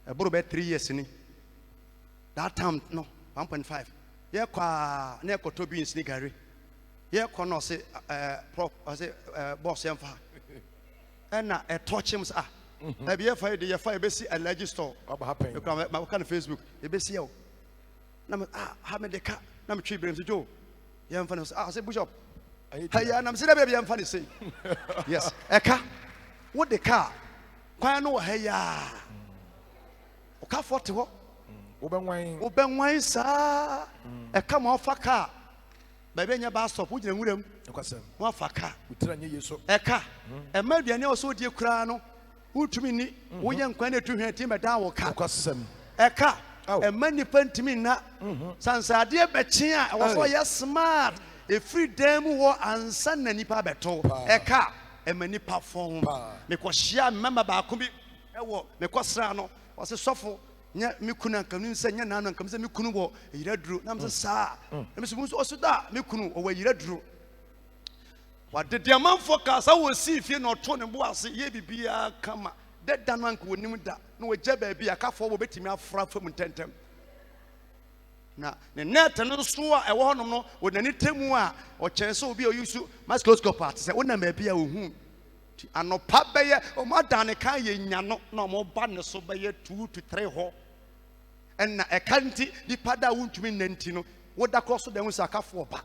A board about 3 years in it. That time, no, 1.5. Yeah, qua near Kotobi in Sniggery. Yeah, Connor say, prop, I say, boss, and far. And a torch him, ah. I be a fire, the fire, basic a legend store. What happened? You come at my kind of Facebook, you be see you. Nam how many car? Nam tree brings to Joe. Young fellows, I say, Bishop. Hey, I'm saying, baby, I'm funny. Say, yes, a car. What the car? Quite no, hey, ya. O car 40 what? Open wine, sir. A come off a car. Baby, your bus stop, would you with him? One for car. A car. A maybe also dear crano. Who to me, we young quite to hear him a down car. A car. A money pen to me now. Sansa, dear Betchia, I was so yes smart. A free dame war and son and nipa beto. A car. A many perform. Because she remember Bakumbi. Because Rano was a soft nya me kunu ankam nim se nya nanu ankam se me kunu wo yira duro na me sa me so osuda me kunu o wa yira duro wa de amanfo ka sa wo si fie na oto ne bo ase ye bibia kama de danu anka wonim da na wo gya ba bia kafo wo betimi afra fam tentem na ne net no so a ewo honom no wo nani temu a o kyense obi o yusu microscope at se wona ma bia ohun anopa beye o madane kan ye nya no na mo ba ne so beye 2 to 3 ho enna e kanti di pada wuntumi nanti no wo da cross de hu sakafo ba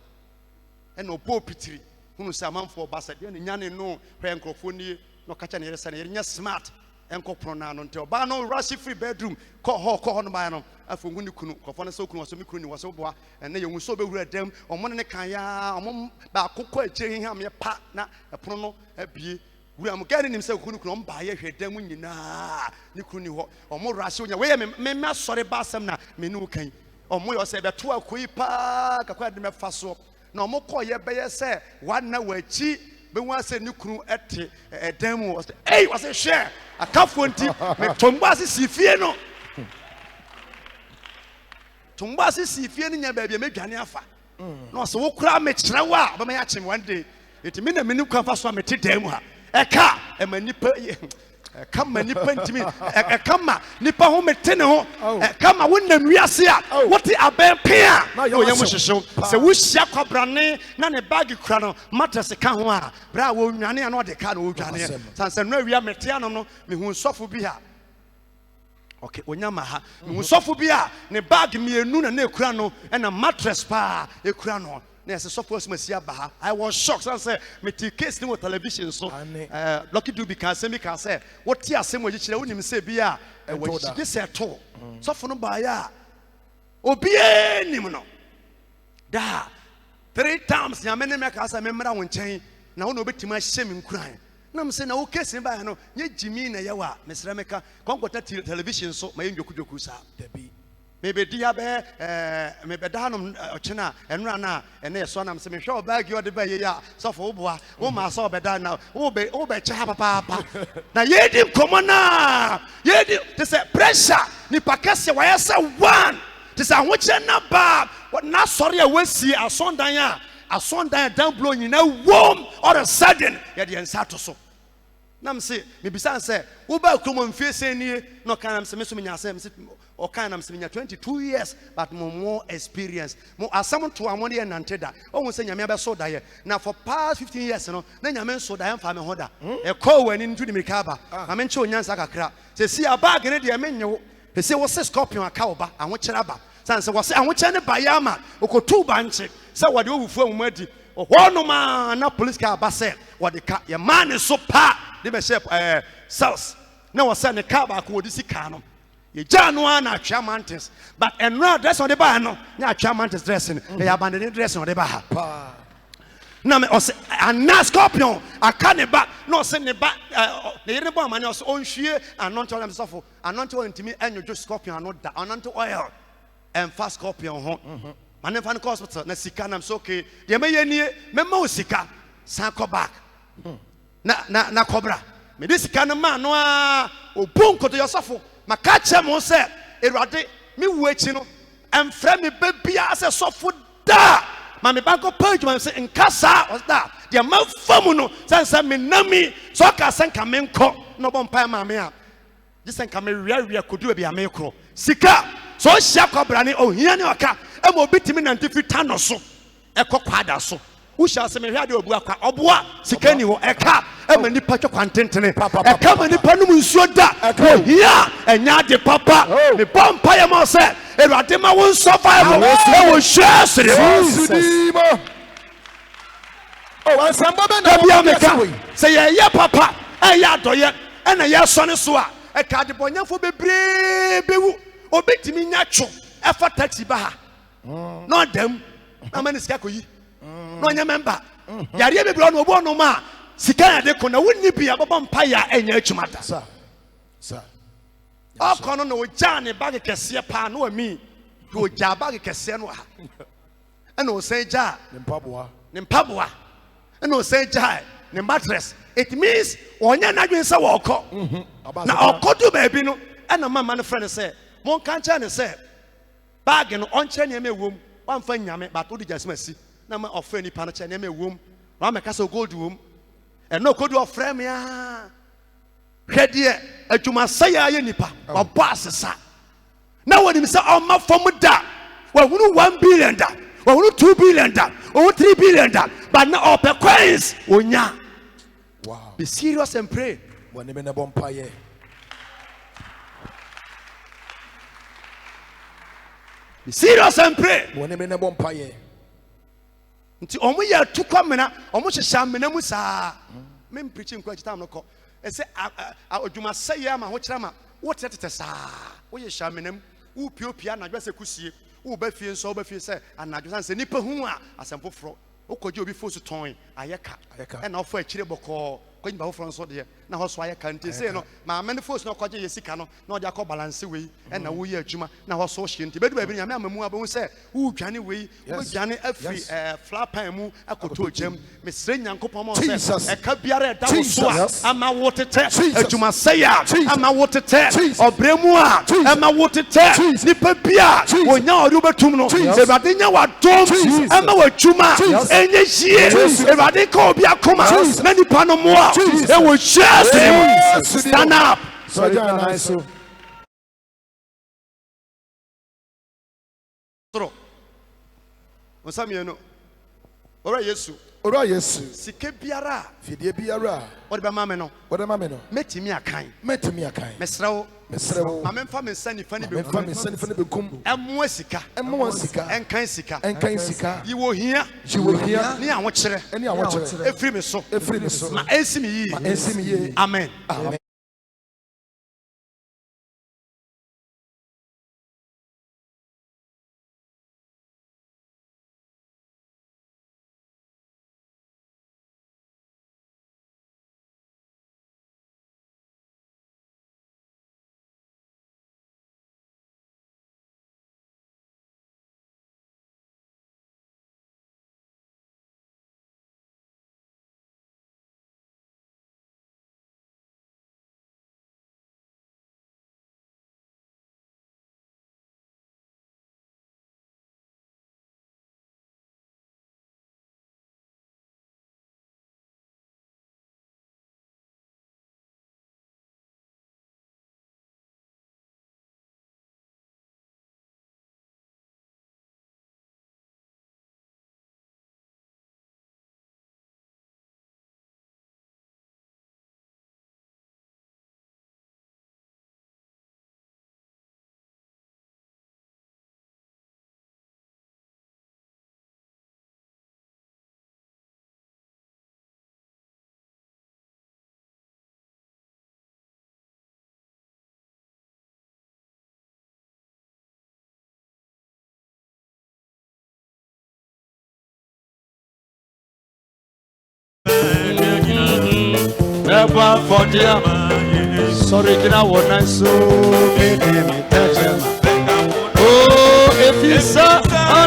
enna obo pitiri hunu se amanfo ba se de ne nya ne no hwe nkrofo ni no kacha ne yere nya smart enkopro na no nte oba no rush free bedroom ko ho no ba no afongu ni kunu kofo na so kunu waso mi kunu ni waso boa enne ye hu so be wura dem omo ne kan ya omo ba akokọ eche hi am ye pa na epono no abie wura mo gani nim se kunu kunu mba ye hwedam nyina ni kunu ni ho omo rush onya we me asore ba asem na me nu kan omo yo se be to akoi pa kakwa de me fa so na omo ko ye be ye se wana wachi be wan se ni kunu ete edam wo se hey was share akafo nti me tomba se sifie no tomba se sifie no nya ba bia medwane afa no se wo kura me kire wa ba me ya chim one day eti me na me ni kwa fa so me te dam ha eka e manipa kama nipa ntimi kama nipa ho metene ho kama wonna nwiase a wote aben pia na yo yem hwehwe se wo hia kwabrane na ne bag kura no matters ka ho a bra wo nwane na ode ka na wo dwane sanse no awia mete anom no me hu sofo bi ha okay onyama ha me hu sofo bi a ne bag mienu na na kura no na mattress pa e kura no na se suppose masia ba I was shocked and say me ti case ni television so lucky do be can say me can say what ti asem wo gikire wonim say bia wo gi se to so fo no ba ya obi enim no da 3 times ya me ne me ka say me mra wo nchen na wo no betima hye me nkuran na me say na wo case ba ya no nye jimi na yawa me sra me ka konkota television so ma yendwoku sa dabi maybe dia be me be danom ochena enra na ene so nam se me hwe bag yo de ba ye ya so fo boa wo ma so be da na wo be cha papa na ye di komo na ye di te say pressure ni pakase wa ye say one te say ahoche na ba na sorry a wasi asondan down blow nyina wom all of a sudden ye de ensa to so nam se me bisa say wo ba kromo mfie se ni no kan am se me so me nya se me o kan am se me nya 22 years but more experience mo asam to amone nante da o hu se nyame be so da ye na for past 15 years no na nyame so da ye mfa me ho da e call wani ntu ni mirika ba ame nche onyansa kakra se si abag ne de me nyewo se wo se scorpion aka oba aho kira ba san se wo se aho kira ne ba ya ma okotu ba nche se wo de owufu amadi ho no ma na police car ba se wo de ka ye man so pa de be shape cells na wo se ne car ba ko wo de sika no ye janu na atwa mountains but enra dress on the bar no na atwa mountains dressing they abandon dress on the bar na me ose ana scorpion aka ne ba no se ne ba ne yere bo amane ose onhwie anonto am sofo anonto ntimi enyo scorpion no da anonto oil and fast scorpion ho mane fan hospital na sika na so okay de me yenie me ma osika san ko back na cobra me de sika na ma no a obunko to yosofo makache mo se erade mi wuachi no emfra me babia se sofo da ma me banko page man se nkasa was da de ma famu no sansa me nami so ka sanka me nko no bon pa ma me a je sanka me wiawia kodu bia me kro sika so hia kwabra ne ohia ne oka e mo bitimi nanti fita no so e kokwada so who shall say me hwade obu akwa oboa sika ni ho eka e ma nipa twa kwantentene eka ma nipa num nsuo da ohia enya de papa me bompa ye mo se erade ma won survival e wo share sere oh ansamba be na bia meka say ye papa e ya doye e na ye so ne so a e ka de bonyafo bebre bewu obetimi nya two e fa taxi ba ha no dem na mani sika koyi no nya member yare bebre no obo no ma sika ya de ko na wonni bia baba mpa ya enya atwumata sir akono no ojane bag kese pa no ami do oja bag kese no ha ena o san ja ne mpaboa ena o san ja ne mattress it means onya na dwen se wo ko na okodu ba bi no ena mama no friend say Mon can't say, bag and on chain me womb, one fine yame, but all the jasmasi, number of any panacha name womb, Rama Castle Gold Room, and no could of frame ya. Head here, and to my say, Nipa, or boss, sir. Now, when you say, oh, my form that, well, who 1 billion that, or who 2 billion that, or 3 billion that, but not all per coins, Unya. Wow. Be serious and pray. When you bomb pie. Be serious and pray. When you bomb pie. Until only you took coming out, almost a shaman. Men preaching quite time. I say, you must say, Yama, what it is, what you shaman, who pure piano, I guess I could see, who befi and so befi say, and I just say, Nipper who are as a fro, who could you be forced to toy, Ayaka, and offer a chillable call, going by from so dear. Now, how I can't say, no, my many folks no quite Yesicano, no Jacob balance away, and now we are Juma, now how so she and Tibet, baby, I'm a more say, who Johnny way, Johnny every flap and I could to Jim, Miss Senian Copomo, Jesus, a cabiare, I'm a water test, to Masaya, I'm a water test, or Bremua, I'm a water test, Nipapia, or now Rubertuno, Evadina, what Tom, I'm a Chuma, and yes, Evadico, Biacoma, many Panomoa, they will share. Stand up. So nice. Osamiyeno. Ora Yesu. Ora Yesu. Sike biara. Fidie biara. Ode be mame no. Ode mame no. Metimi akan. Metimi akan. Mesrewo. Mesrewo. Amemfa me sani fani be. Amemfa me sani fani be kum. Emo sika. Emo sika. Enkan sika. Enkan sika. Yiwo hia. Yiwo hia. Ni anwo kire. Ni anwo kire. Efri me so. Efri me so. Ma ensimi yi. Ma ensimi yi. Amen. Amen. Never for dear. Sorry, can I want I so oh, if it's a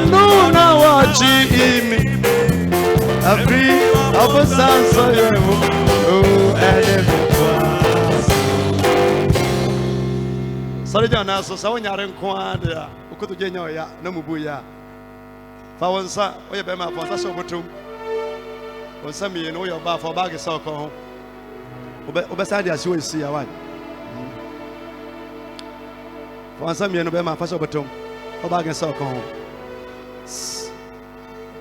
no now, watch me. Every of us answer, oh, and sorry, John, so when you're in Quad, who could get your ya, no mubuya. Fawansa, or your bema for us over to. When some you know your bar for bag is so called. Obeside as you see a one. For some you know my first over to a bag and so called.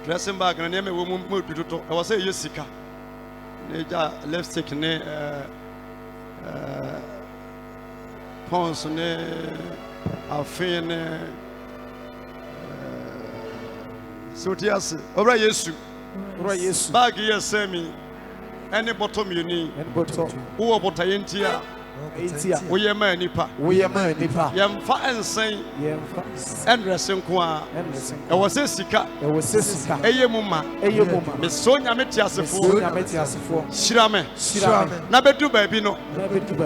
Dressing bag and name a woman moved to I was a Yusika. Lipstick ne Pons ne Alfine Sotias. Over Yesu. Bag yes, semi. Any bottom you need. Who are Botayentia? We are man nipa. We are man nipa. Yam fa and say, and dressing qua. I was a sika. I was a sika. Ayemuma. Miss Sonia Metias for Shirame. Nabedu baby no.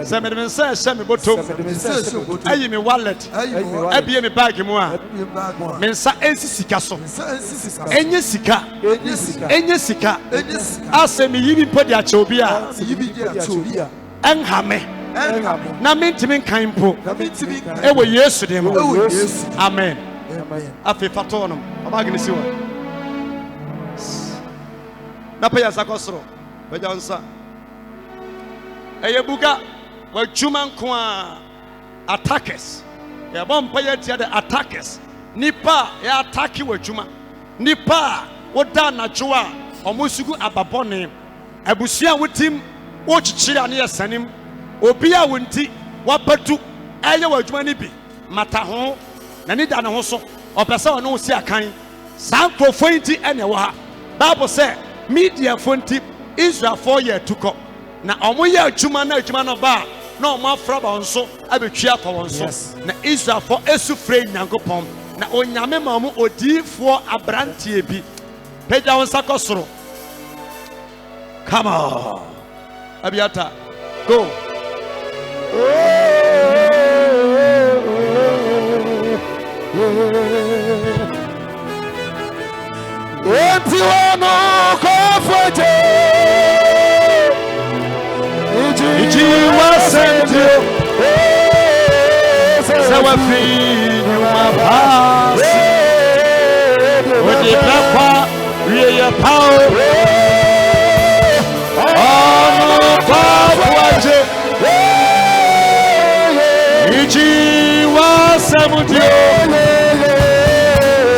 Seven says, Sammy Bottom. Ayemi wallet. Ayemi bag more. Mensa Ensikaso. Any sika. Any sika. Asemi yibi podi achobia. Enhame. na mentimi nkan mpo ɛwɔ yesu de mu amen afei fatɔ no ɔbaage ne si wɔ na pɛ yɛ nsa kɔ soro pɛgya wo nsa ɛyɛ buga w'adwuma nko a attackers yɛbɔ mpa yɛ tia de attackers nipa yɛ attacki w'adwuma nipa a woda anadwo a ɔmo sugu ababɔne abusua wotim wokyikyi a ne yɛ sanim obi a wonti wabatu ɛyɛ w'adwuma ne bi mata ho na ne da ne ho so ɔpɛ sɛ ɔne wo si akan saa nkurɔfoɔ yi nti ɛne ɛwɔ ha bible sɛ mediafoɔ nti israelfoɔ yɛ atukɔ na ɔmo yɛ adwuma na adwuma no ba na ɔmo afra ba wɔn so abɛtwi atɔ wɔn so na israelfoɔ esu frɛ nyankopɔn na onyame ma ɔmo odiifoɔ abranteɛ bi pagya wɔn nsa kɔ soro come on abiata go Enti wano kofete Iji wasente Sewa fi nyuma pasi Odi pepa Riye pao Ono kwafuaje Iji wasemudio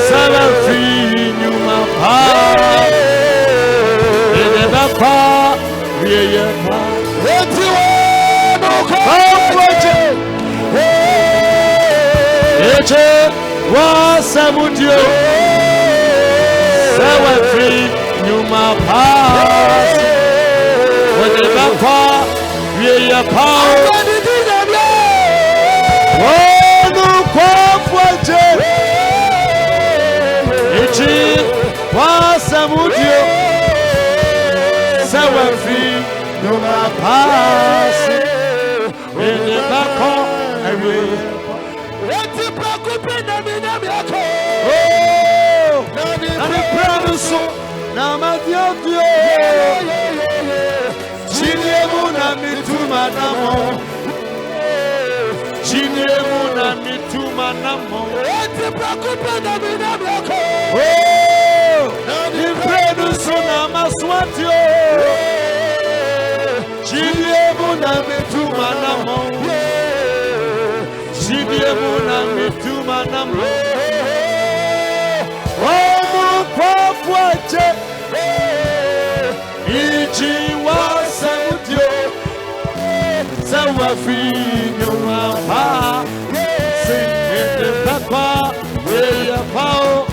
Sewa fi nyuma pasi Edi pepa Riye pao Enti wano kofete Eche wasemudio Sewa fi nyuma pasi Odi pepa Riye pao Ono kwafuaje Ichi wasamudio Sewa fi nyuma pasi Ede bako ewe Enti prakupe na minami yako Nani pranuso na madiodio Chiniemu na mituma namo Chiniemu na mituma namo Enti prakupe na minami yako Nani pranuso na maswatio Chiniemu na mituma namo Chiniemu na mituma namo Omo kwa fuache Ichi wasamudio Sewa fi nyuma pa Singete pepa Weya pao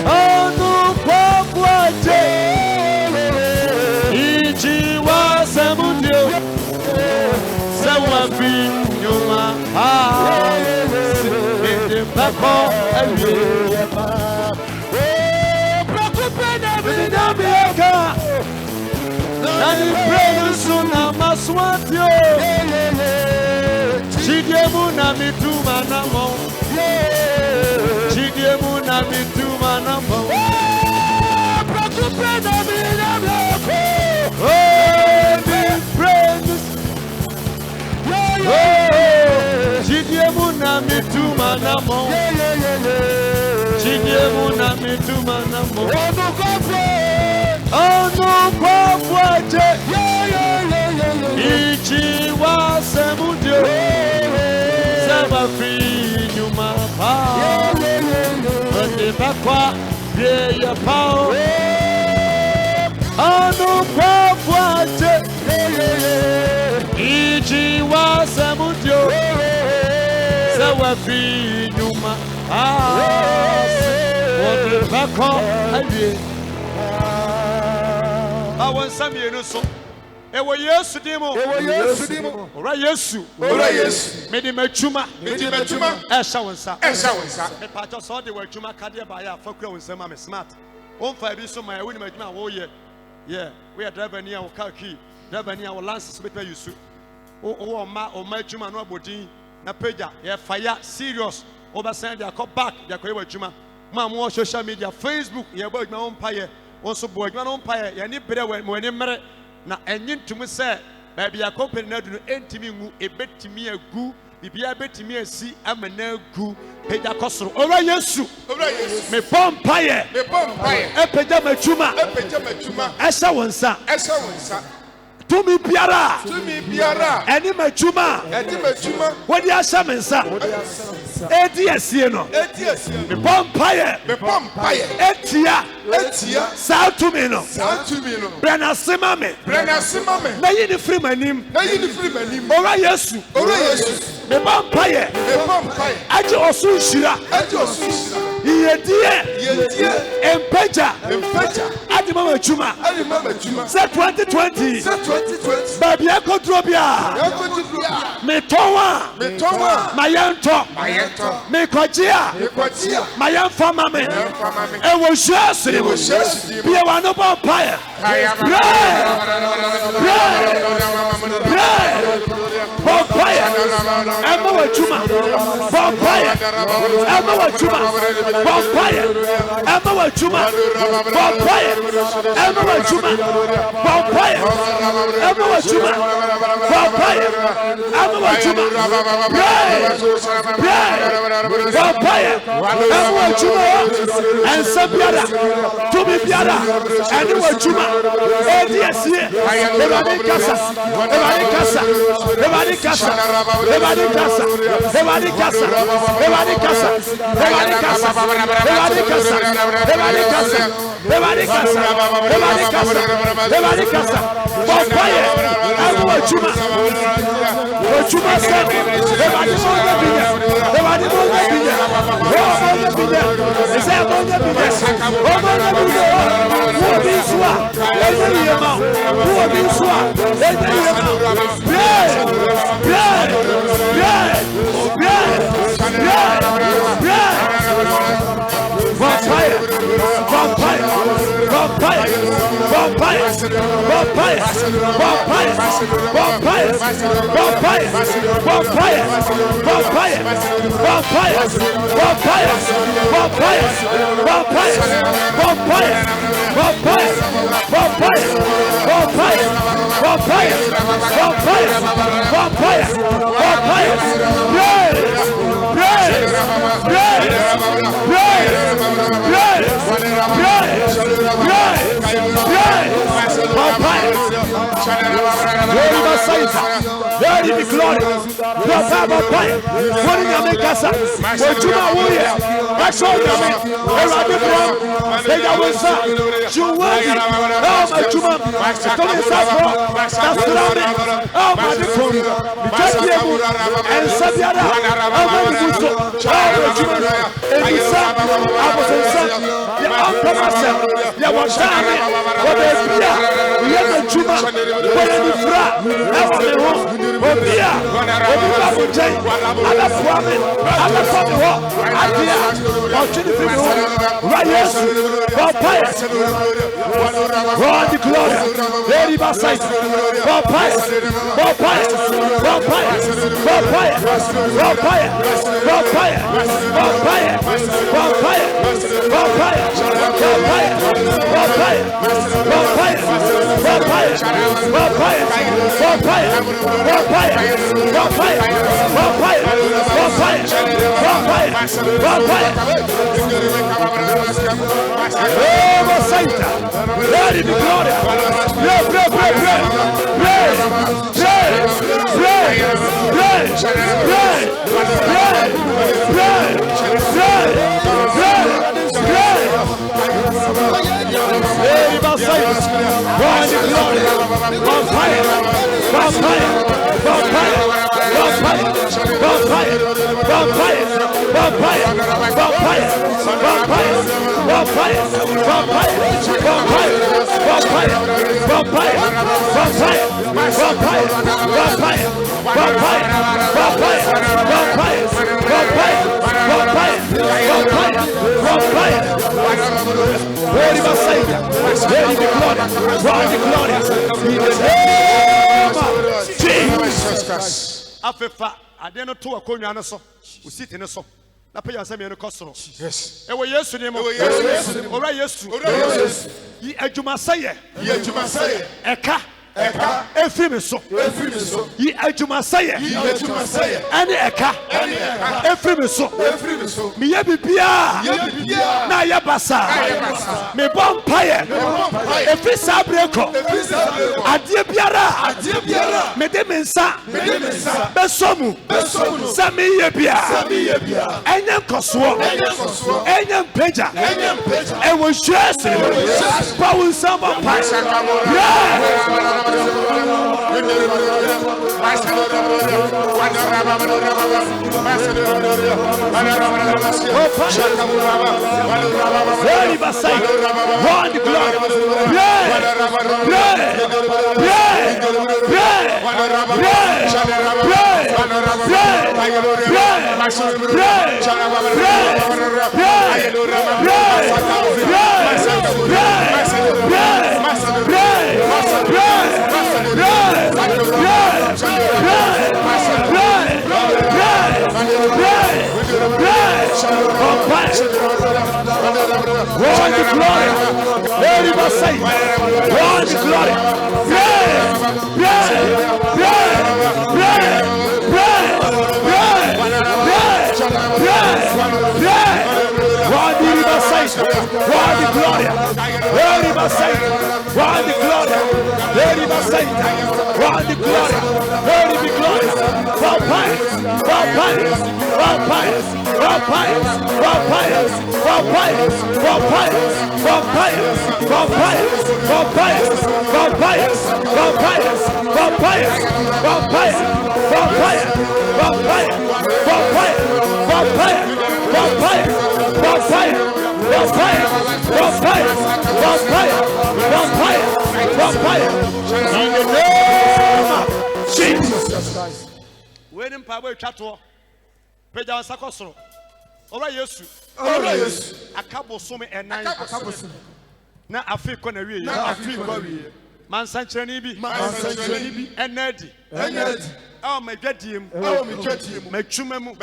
Onu kwa fuache Ichi wasamudio Sewa fi nyuma pa Singete pepa Weya pao Minamiaka Nani prenusu na maswatio Chidiemu na mituma namo Chidiemu na mituma namo Prakupe na minami yako Oh, ni prenus Chidiemu na mituma namo Chidiemu na mituma namo Ono kofete Ono kwafuaje Ichi wasemudio Seba fi nyuma pa Ode bakwa Yeye pao Ono kwafuaje Ichi wasemudio Seba fi nyuma pa Ode bakwa Aye Awan samienu so ewo Yesu dimo ora Yesu mede matwuma esha wonsa me pacho so de watwuma kade ba ya fakura wonsa ma me smart wonfa bi so ma woni matwuma wo ye we driver ni a wo car key driver ni a wo license be pay yusu o ma atwuma no abodin na pagya ye fire serious o ba send ya call back ya ko ye watwuma ma mo social media Facebook ye ba atwuma won pa ye also boy adwuma no mpa ye ni brɛ wani mmere na enyi ntum sɛ Baby, a company na do entimi ngu ebetimi agu bibia betimi asi amana agu peja kosoro ora Yesu me pompaye epeja machuma esa wonsa Tumi biara eni machuma wodi asa mensa edi asie no me pompaye etia sa tumi no brana sema me na yini free manim ora Yesu me pompaye aje osu shira yedie empeja adi mama chuma say 2020 baby akodrobia me tonwa mayanto me kwajia mayanfa mame e wo shasiri bia wa no pompaye pompaye Emma wachuma pompaye Emma wachuma pompaye Emma wachuma pompaye Emma wachuma pompaye Emma wachuma pompaye Emma wachuma pompaye Emma wachuma ensa biara tumi biara eni wachuma edi asie ebani kasa Afefa ade no to akonwa no so usiti ne so na pe yansa me no kosoro yes e wo Yesu ne mo ora Yesu yi adwuma saye eka Efiri me so. Yi adwuma sɛyɛ. Ɛne ɛka. Efiri me so. Me yɛ bibia. Na yɛ basa. Me bɔ mpaeɛ. Efiri saa bere kɔ. Adeɛ biara. Me de me nsa. Bɛsɔ mu. Sɛ me yɛ bia. Ɛnyɛ nkɔsoɔ. Ɛnyɛ mpagya. Ɛwɔ hyɛse. Pawo nsa bɔ mpaeɛ. Very Basai, one glory, Waiting power chato. Peja sakosoro. Ora Yesu. Akabo some enan. Na Africa na wie. Mansanchani bi. Enedi. Oh my gadiem. My chumemu.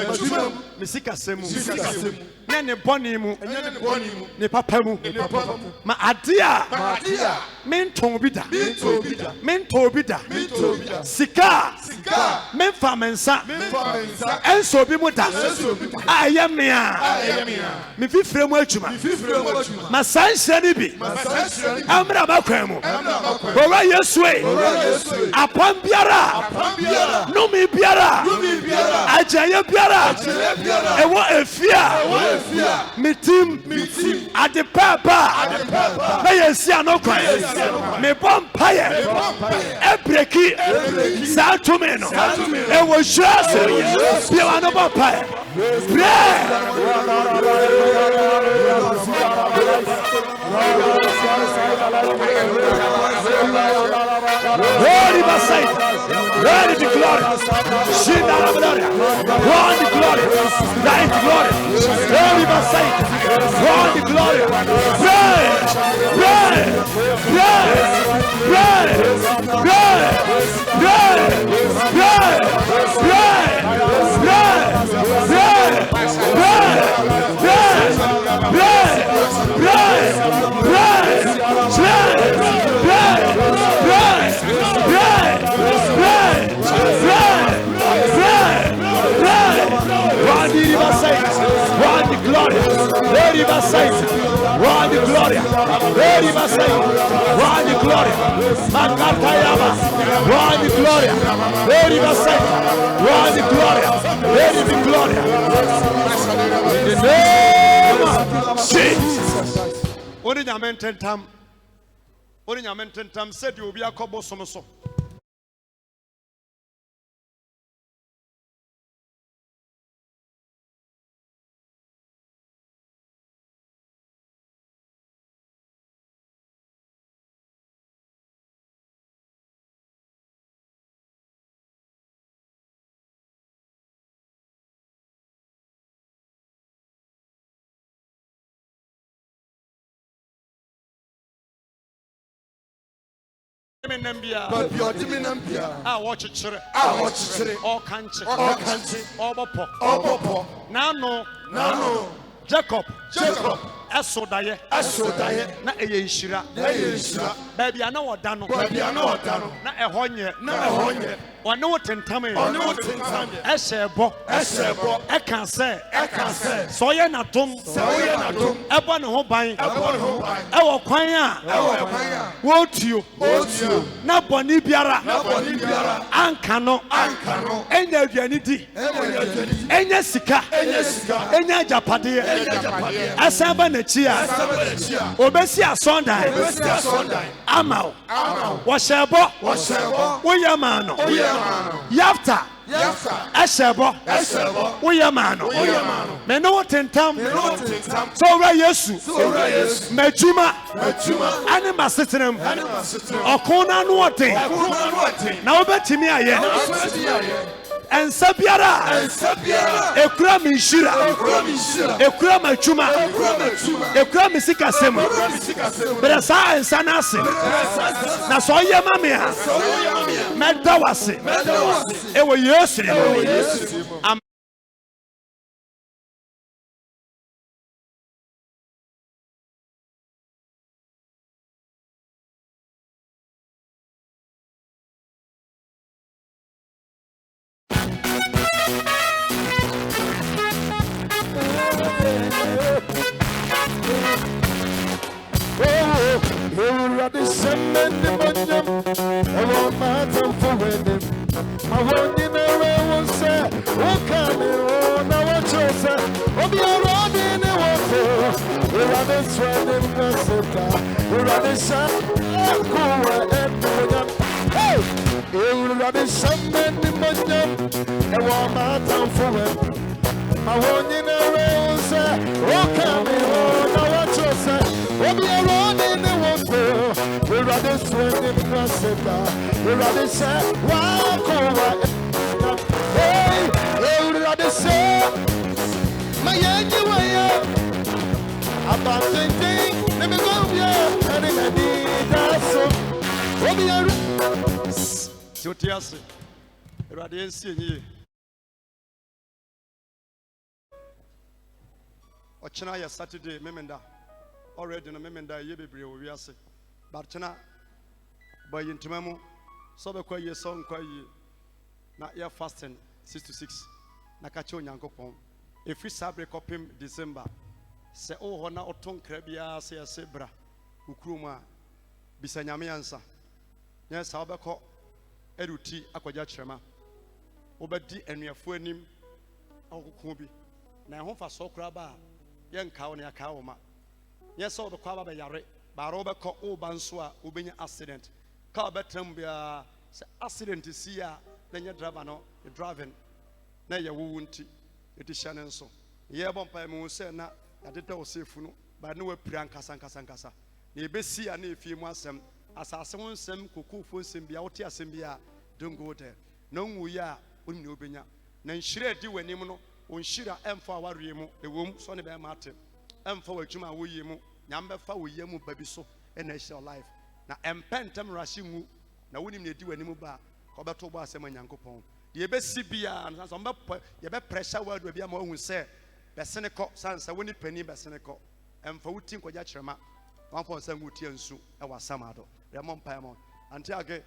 Misika semu. Ne boni mu. Ne papa mu. Ma adia. Menton bida. Sika. Menfa mensa. Enso bi mu da. Ayemia. Me fifre mu atuma. Ma sanchani bi. Amra makwan mu. Ora Yesu e. Apam biara. Numi biara. Ajaye biara. Ewo efia. Mitim. Ade papa. Na yesi anokwan. Me bompaye. Ebreki. Sa tumeno. Ewo shase. Biwa no bompaye. Ready Basai. Ready the glory. Shinda la gloria. One the glory. Nine the glory. Ready Basai. One the glory. Pray. Only Yamententam said you will be a couple so. Ah, watch it, all country, all bopo. Nano, Jacob Esodaye na Eyeshira baby ana odano na ehonye one wotentame esebo eka se so ye na dom ebo ne ho ban ewo kwan a wotuo na boni biara anka no enya aduani di enya sika enya japade asaba na chia obesi asonda amao washebo uyamano yafta Eshebo uyamano me no tentam so ra yesu mejuma ani masitinem okona no oten na obetimi aye ensabiara ekura minshira ekura machuma ekura misika sem bere sa ensanase na so yema me ha medawase ewo yesu Jotias Radiance ye Ochina ya Saturday memenda already no memenda ye bebre wo wiase but china boy intimamu so be kwa ye so kwa ye na ya fasting 6 to 6 na ka che onyankopon every sabre kopim December se o ho na oton krabia se ya sebra ukruma bisanyame yansa nya sa obekọ eruti akwaja kyerema obedi enuafo anim akokko bi na ehon fa so kra ba ye nka wo ne aka wo ma ye so obekọ aba be yare ba ro obekọ oba nso a obenya accident ka obetam bia se accident si a na nya driver no driving na ye wo wunti eti hyane nso ye bompa mu se na yadeda wo sefu no ba ne wa pira nkasa na ebesi a na efie mu asem asase won sem kokofo nsem bia wote asem bia don't go there no nwu ya oni obenya na nhire di wanim no onhira emfa awaree mu ewom so ne be mate emfa wadwuma wo yemu nyambe fa wo yemu babi so na ehia life na empentem rashi nwu na wonim ne di wanim ba ko beto bo asem anyankopon de ebesi bia so mbe ye be pressure word bia ma ohun se besene ko sansa woni pani besene ko emfa wuti nkogya kyerema one for some wood and soup. I was Samado. Ramon Paimon. Until I get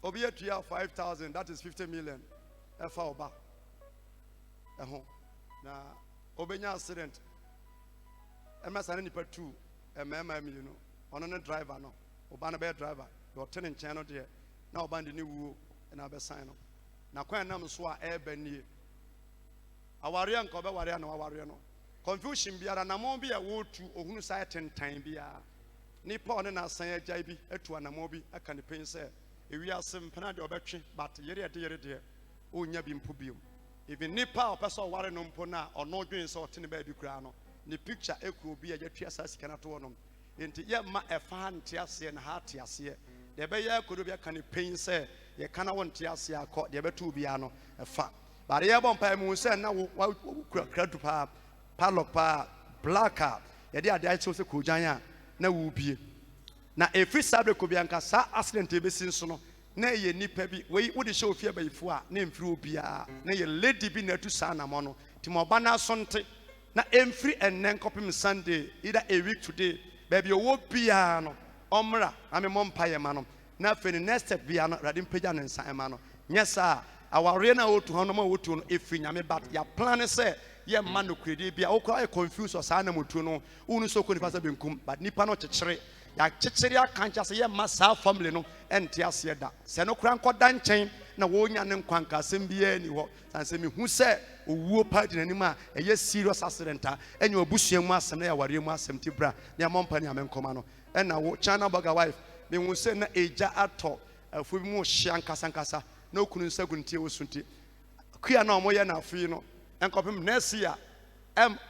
Obia 5,000, that is 50 million. A foul back. A home. Now, Obenya accident. A mess any per 2, a mamma million. On a driver, no. Obana bear driver. You're turning channel there. Now, band the new and I'll be sign up. Now, quite a swa air benny. Our young cover, warrior, no, warrior, no. Confusion biara na mo bia wo tu ohunu sai tentan bia nipa one na san agya bi atu anamo bi aka ne pen se ewi asem pana de obetwe but yere de onya bi mpo biom even nipa opeso ware no mpo na ono dwen se otene ba bi kura no ne picture eku bi agya twa sa sika na to no enti ye ma efa nte ase na ha te ase de be ye kodo bi aka ne pen se ye kana won te ase akọ de betu bia no efa bare ye bon pa mu se na wo kura du pa padlock pa black car yede ade a che ko jan a na wo bie na every sabre ko bianka sa accident ebesi nso no na ye nipa bi we wo de show fie bayifo a na emfiri obia na ye lady bi na tu sa na mo no ti mo ba na sonte na emfiri enen kopim Sunday either a week today baby owo bia no omra ame mo mpa ye ma no na fe ni next step bia no rade mpagya ne nsan ma no nyesa aware na wotu ho no ma wotu no efiri nyame bat ya plan say ye man no kredi bia wo kwa confuse o sa na motu no unu so ko ni pasa benkum but nipa no kyekere ya kyekere akancha say ye ma sa family no ente ase da se no kura nkoda nchen na wo nya ne nkwanka asem bia ni ho sanse me hu se owuo party nanim a eye serious accident a enye obusua mu asem na ya ware mu asem ti bra na mompa ni amenkoma no na wo China Burger wife me hu se na eja ato afu bi mu hye ankasa na okunu nsaguntie wo sunti kua na omoye na afi no enkopem next year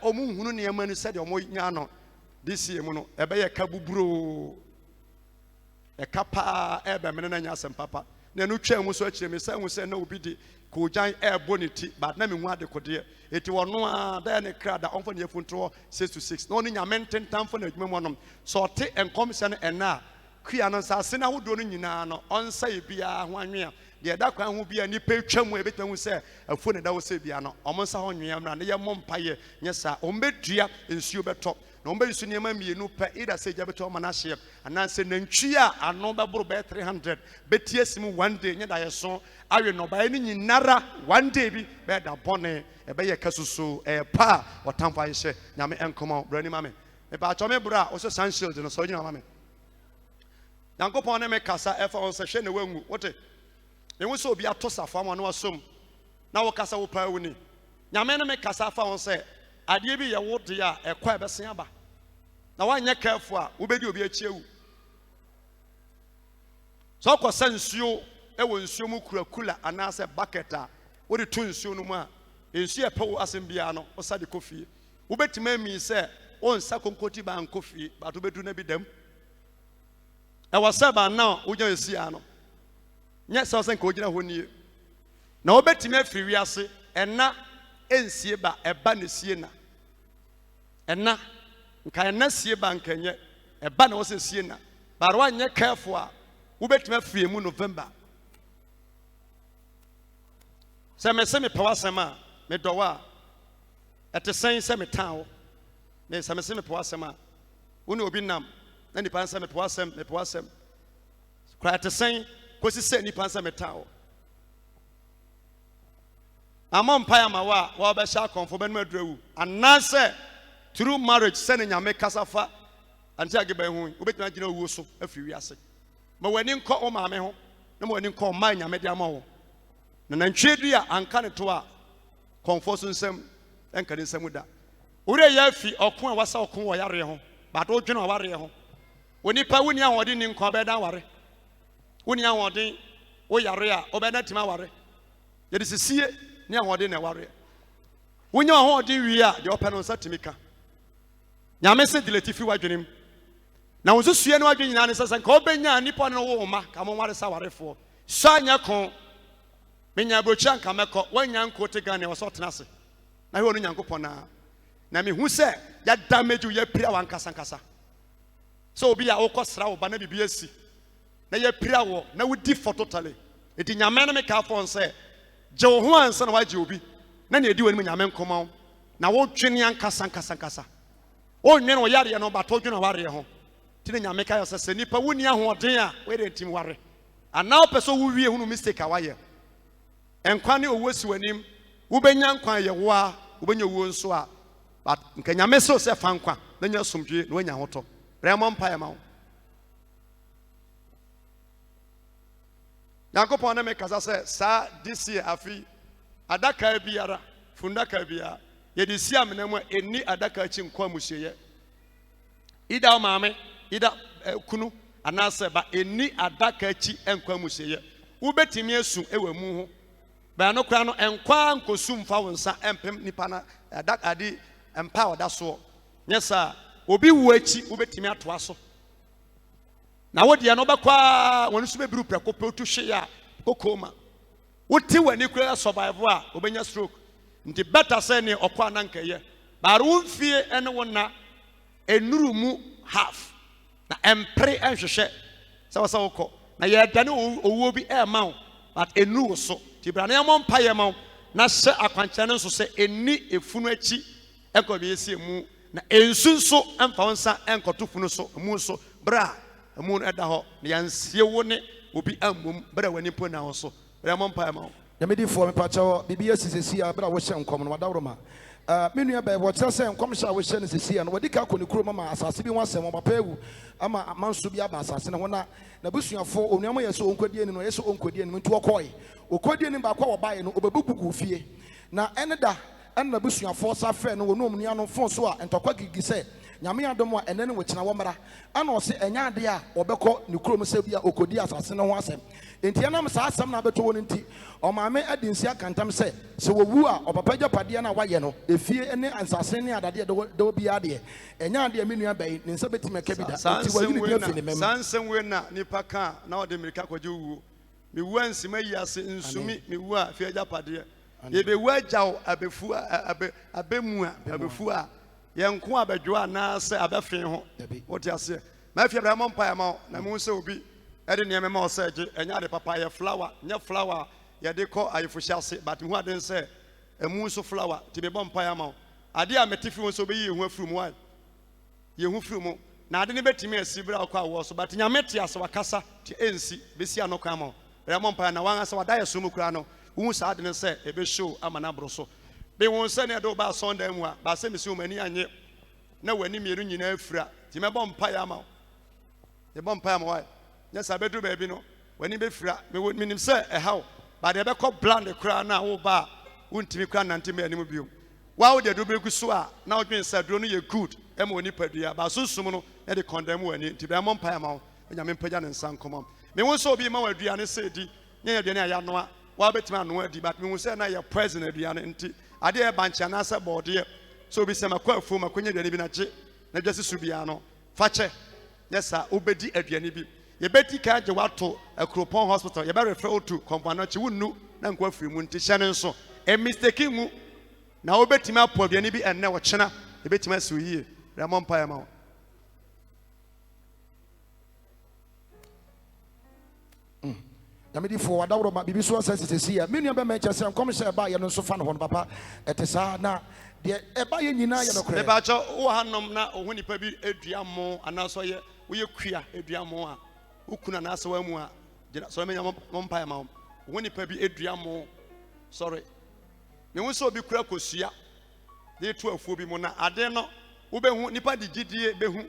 omu hunu ne yamanu se de omo nya no this year mu no ebe ye ka buburo e kapa ebe mene na nya asem papa na no twa mu so akire me se hu se na obi di ko jan bonity but na me hu ade kode eti wono a da ne kra da onfo ne funto 6 to 6 no ni nyame ntentam fo na adwuma mu no so te enkom se no ena kua no sa se na hodo no nyina no onsa ye bia ho anwe a de da kwan ho bia ni pe twa mu ebetwa se afo ne da wo se bia no omonsa ho nwe amra ne ye mompa ye nyesa ombedua ensuo beto na ombedisu ne ma mienu pe ida se ja beto mana hye ananse nantwi a ano beboro be 300 betie sim one day nye da ye so awe no ba ni nyinara one day bi be da bone e be ye kasusu pa otamfa ye hye nyame enkomo brani mame e ba chome bra o so san shield no so nyina mame yankopon ne me kasa efa on se hye ne wangu wote enwo so obi atosa fa mo no asom na wo kasa wo pa wuni nyame ne me kasa fa on se ade bi ye wo de a ekwa ebesen aba na wanye careful a wo bedi obi achiewu so ko sansuo ewo nsuo mu kula anase bucket a wo de tu nsuo no mu a nsuo epe wo asem bia no wo sa de kofi wo betima mi se on sa konkoti ba nkofi ba to bedu na bi dam e wo se ba na wo nya esia no nya se sen ko gina honi na wo betima afiri wiase ena ensie ba eba ne sie na ena nka ena sie ba nkanye eba na wo se sie na ba ro anya careful a wo betima afiri mu November se me pawasema me dowa ete sen se me tawo me se me pawasema wo ne obi nam na ni pan se me pawasem kwa ete sen kosi se ni pan se me tawo amon pa ya mawa wa be sha konfo be no adrawu anase through marriage se ne nyame kasafa anti ageba hu obetima gina owu so afiri wiase ma wani nko o maame ho na ma wani nko o ma nyame de ama wo na nantwedu a anka ne to a konfo so nsem enka ne nsem da ure ya fi okun a wasa okun wo yare ho ba do dwena ware ho oni pa woni ahode ni nko be dan ware woni ahode wo yare a obeda tima ware ye de sisie ni ahode na ware wonya ahode wi a de opa no nsa timika nyame se dileti fi wadwenem na wonso sue no wadwen nyina ne sesa nka obenya nipa no wo ma ka mo ware sa warefo sanya kon menya brocha nka meko wanya nko te gane wo so tenase na he onu nyankopon na me hu se ya damage ya pira wan kasa so obi a wokosra wo ba na bibia si na ya pira wo na wudi for totally edi nyame no me ka fon se je wo ho ansa na waje obi na na edi wani nyame nkoma na wo twene ankasa o nwen wo yare no ba to dwena ware ho tine nyame ka yo se nipa woni ahoden a we de ntim ware ana opeso wo wie hunu mistake a waye enkwa ne owo si wanim wo benya nkwa ye wo a wo benya wo nso a but nka nyame so se fa nkwa na nya somdwe na wanya hoto remo mpa ya ma wo Yankopon na me kasa se sa this year afi adaka biara fundaka biara ye de si amena mu eni adaka chi nkwa musyeye ida maame ida kunu anase ba eni adaka chi nkwa musyeye wo betimi asu ewa mu ho ba no kra no enkwa nkosum fa wonsa empem nipa na adaka adi empa oda so nyesa obi wu achi wo betimi atoa so na wo de no bekwa wonu so bebiru preko petu hwe ya kokoma wo ti wani kura survive a obenya stroke nti better say ni okwa na nkaye ba ru mfie ene wona enuru mu half na empre enhwehwe se wasa wokọ na ye dane owo bi e ma wo but enu wo so ti bra na yamon pa ye ma wo na hye akwankyere no so se eni efunu achi enko bi esi mu na ensu so emfa wonsa enkoto funu so mu so bra mu no eda ho na yansie wo ne obi ammom bra wani po na wo so yamon pa ye ma wo Yamidi for me pacho bibia sisi ya bra wo hye nkom no wadawroma menu aba wo tse se nkom hye a wo hye ne sisi ya no wadi ka koni kuro mama asase bi wasem oba paewu ama manso bi aba asase ne ho na busuafo onuama yeso onkodie ni no yeso onkodie ni ntu okoi okodie ni ba kwa wo bae no obebugugu fie na eneda na busuafo sa fe no wonu omnia no fon so a entokwa gigise nyame adom a ene ne wo kina wo mara ana o se enya ade a obekọ ne kuro mo se bia okodi asase ne ho asem enti anam sa asem na beto won enti o maame adinsi akantam se wo wu a opapa japade na waye no efie ne ansase ne adade de bia de enya ade menua bai ne nsa beti meka bi da enti wayi ne bia fi ne mem sansen we na nipa ka na o de mirika kwaje wu mi wu ansima yi ase nsumi mi wu a fi japade ye be wu ajaw abefu abemu abefu a yenko abadwo na se abefin ho woti ase ma fi abraham mpa ma na mu se obi e de niam ma o se je enya de papa ye flower nya flower ye de ko ayefuhya ase but hu aden se emu so flower ti be bom pa ma ade a metifi won so be ye hu afuru mu wa ye hu furu mu na ade ne betimi asibra akwa wo so but nya meti ase wakasa ti ensi be si anokwa ma abraham mpa na wan ase wada ye so mu kura no hu sa ade ne se e be show amana bro so be won se ne do ba Sunday mu a ba se mi si o mani anye na wani mieru nyina afura ti me bom pa ya ma ye bom pa ya ma wa nya sa bedu ba bi no wani be fura me minim se e hawo ba de be ko bland kura na wo ba wontimi kura nante me anim biom wa wo de do be gu so a na wo dwen sa duro no ye good e ma oni padua ba sunsum no e de condemn wani ti be bom pa ya ma nya me mpaja ne nsan komam me won so obi ma wadua ne se di nya aduane aya no a wa betima ano adi but me won se na ye president aduane nti ade e bancha na se bode so bi se makwa afu makonya aduane bi na je na dwase su bia no fa che yesa obedi aduane bi ye beti ka je wato akropon hospital ye be refer to company chi wunnu na nkwa afiri mu nti hye ne nso e mistake mu na obetima apo aduane bi enne wo chena ye betima su yie ramon pa ya ma Yamidi for wadawroma bibi so sisi ya menu aba menche se nkom hye ba ye no so fa no papa etesa na de eba ye nyina ye no kre be ba cho wo hanom na ohuni pa bi eduamo anaso ye wo ye kua eduamo a ukuna na ase wa mu a so me nyam mompa ya ma ohuni pa bi eduamo sorry me wo so bi kura kosua de tu afuo bi mu na ade no wo be hu nipa de gidie be hu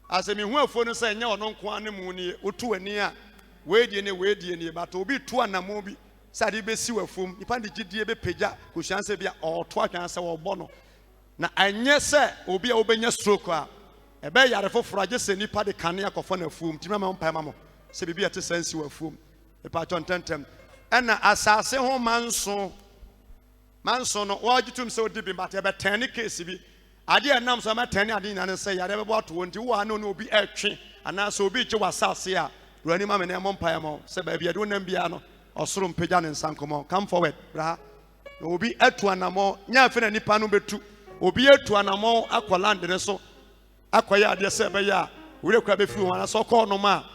ase me hu afuo no se nya ono nko ane mu ni otu ani a weedie ne but obi tu anamo bi sade be si wafum nipa de gidie be pagya koshanse bia oto atwanse wo bɔ no na anye se obi a obenya stroke a ebe yare foforo age se nipa de kane akofo na fum ti mama mpa mama se bibia te sansi wafum e pa chontentem ɛna asase ho manso no wajitum se odi bi but ebe tani case bi ade enam so ma tani ade nyane se yare be bɔ to wonti wo ha no obi atwe ana so obi gye wasase a Rani mama ne amon payamo se ba bia do nam bia no osoro mpagya ne nsankomo come forward bra obi atu anamo nya afi na nipa no betu obi atu anamo akoland ne so akoya ade se be ya wure kwa be firi wana so ko no ma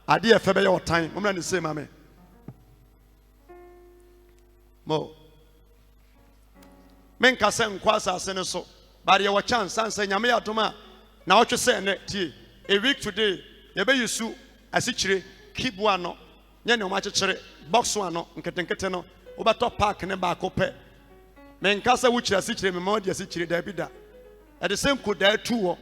ade efe be ya otan momna ne se mame mo men ka se nkwa asase ne so ba de wo chance ansa nyame ya doma na otwe se ne tie a week today ye be yusu asichire kibu ano nye ne o ma chechere box ano nketenkete no obato park ne ba akopɛ me nkasa wuchira asichire me ma de asichire da bida at the same could there two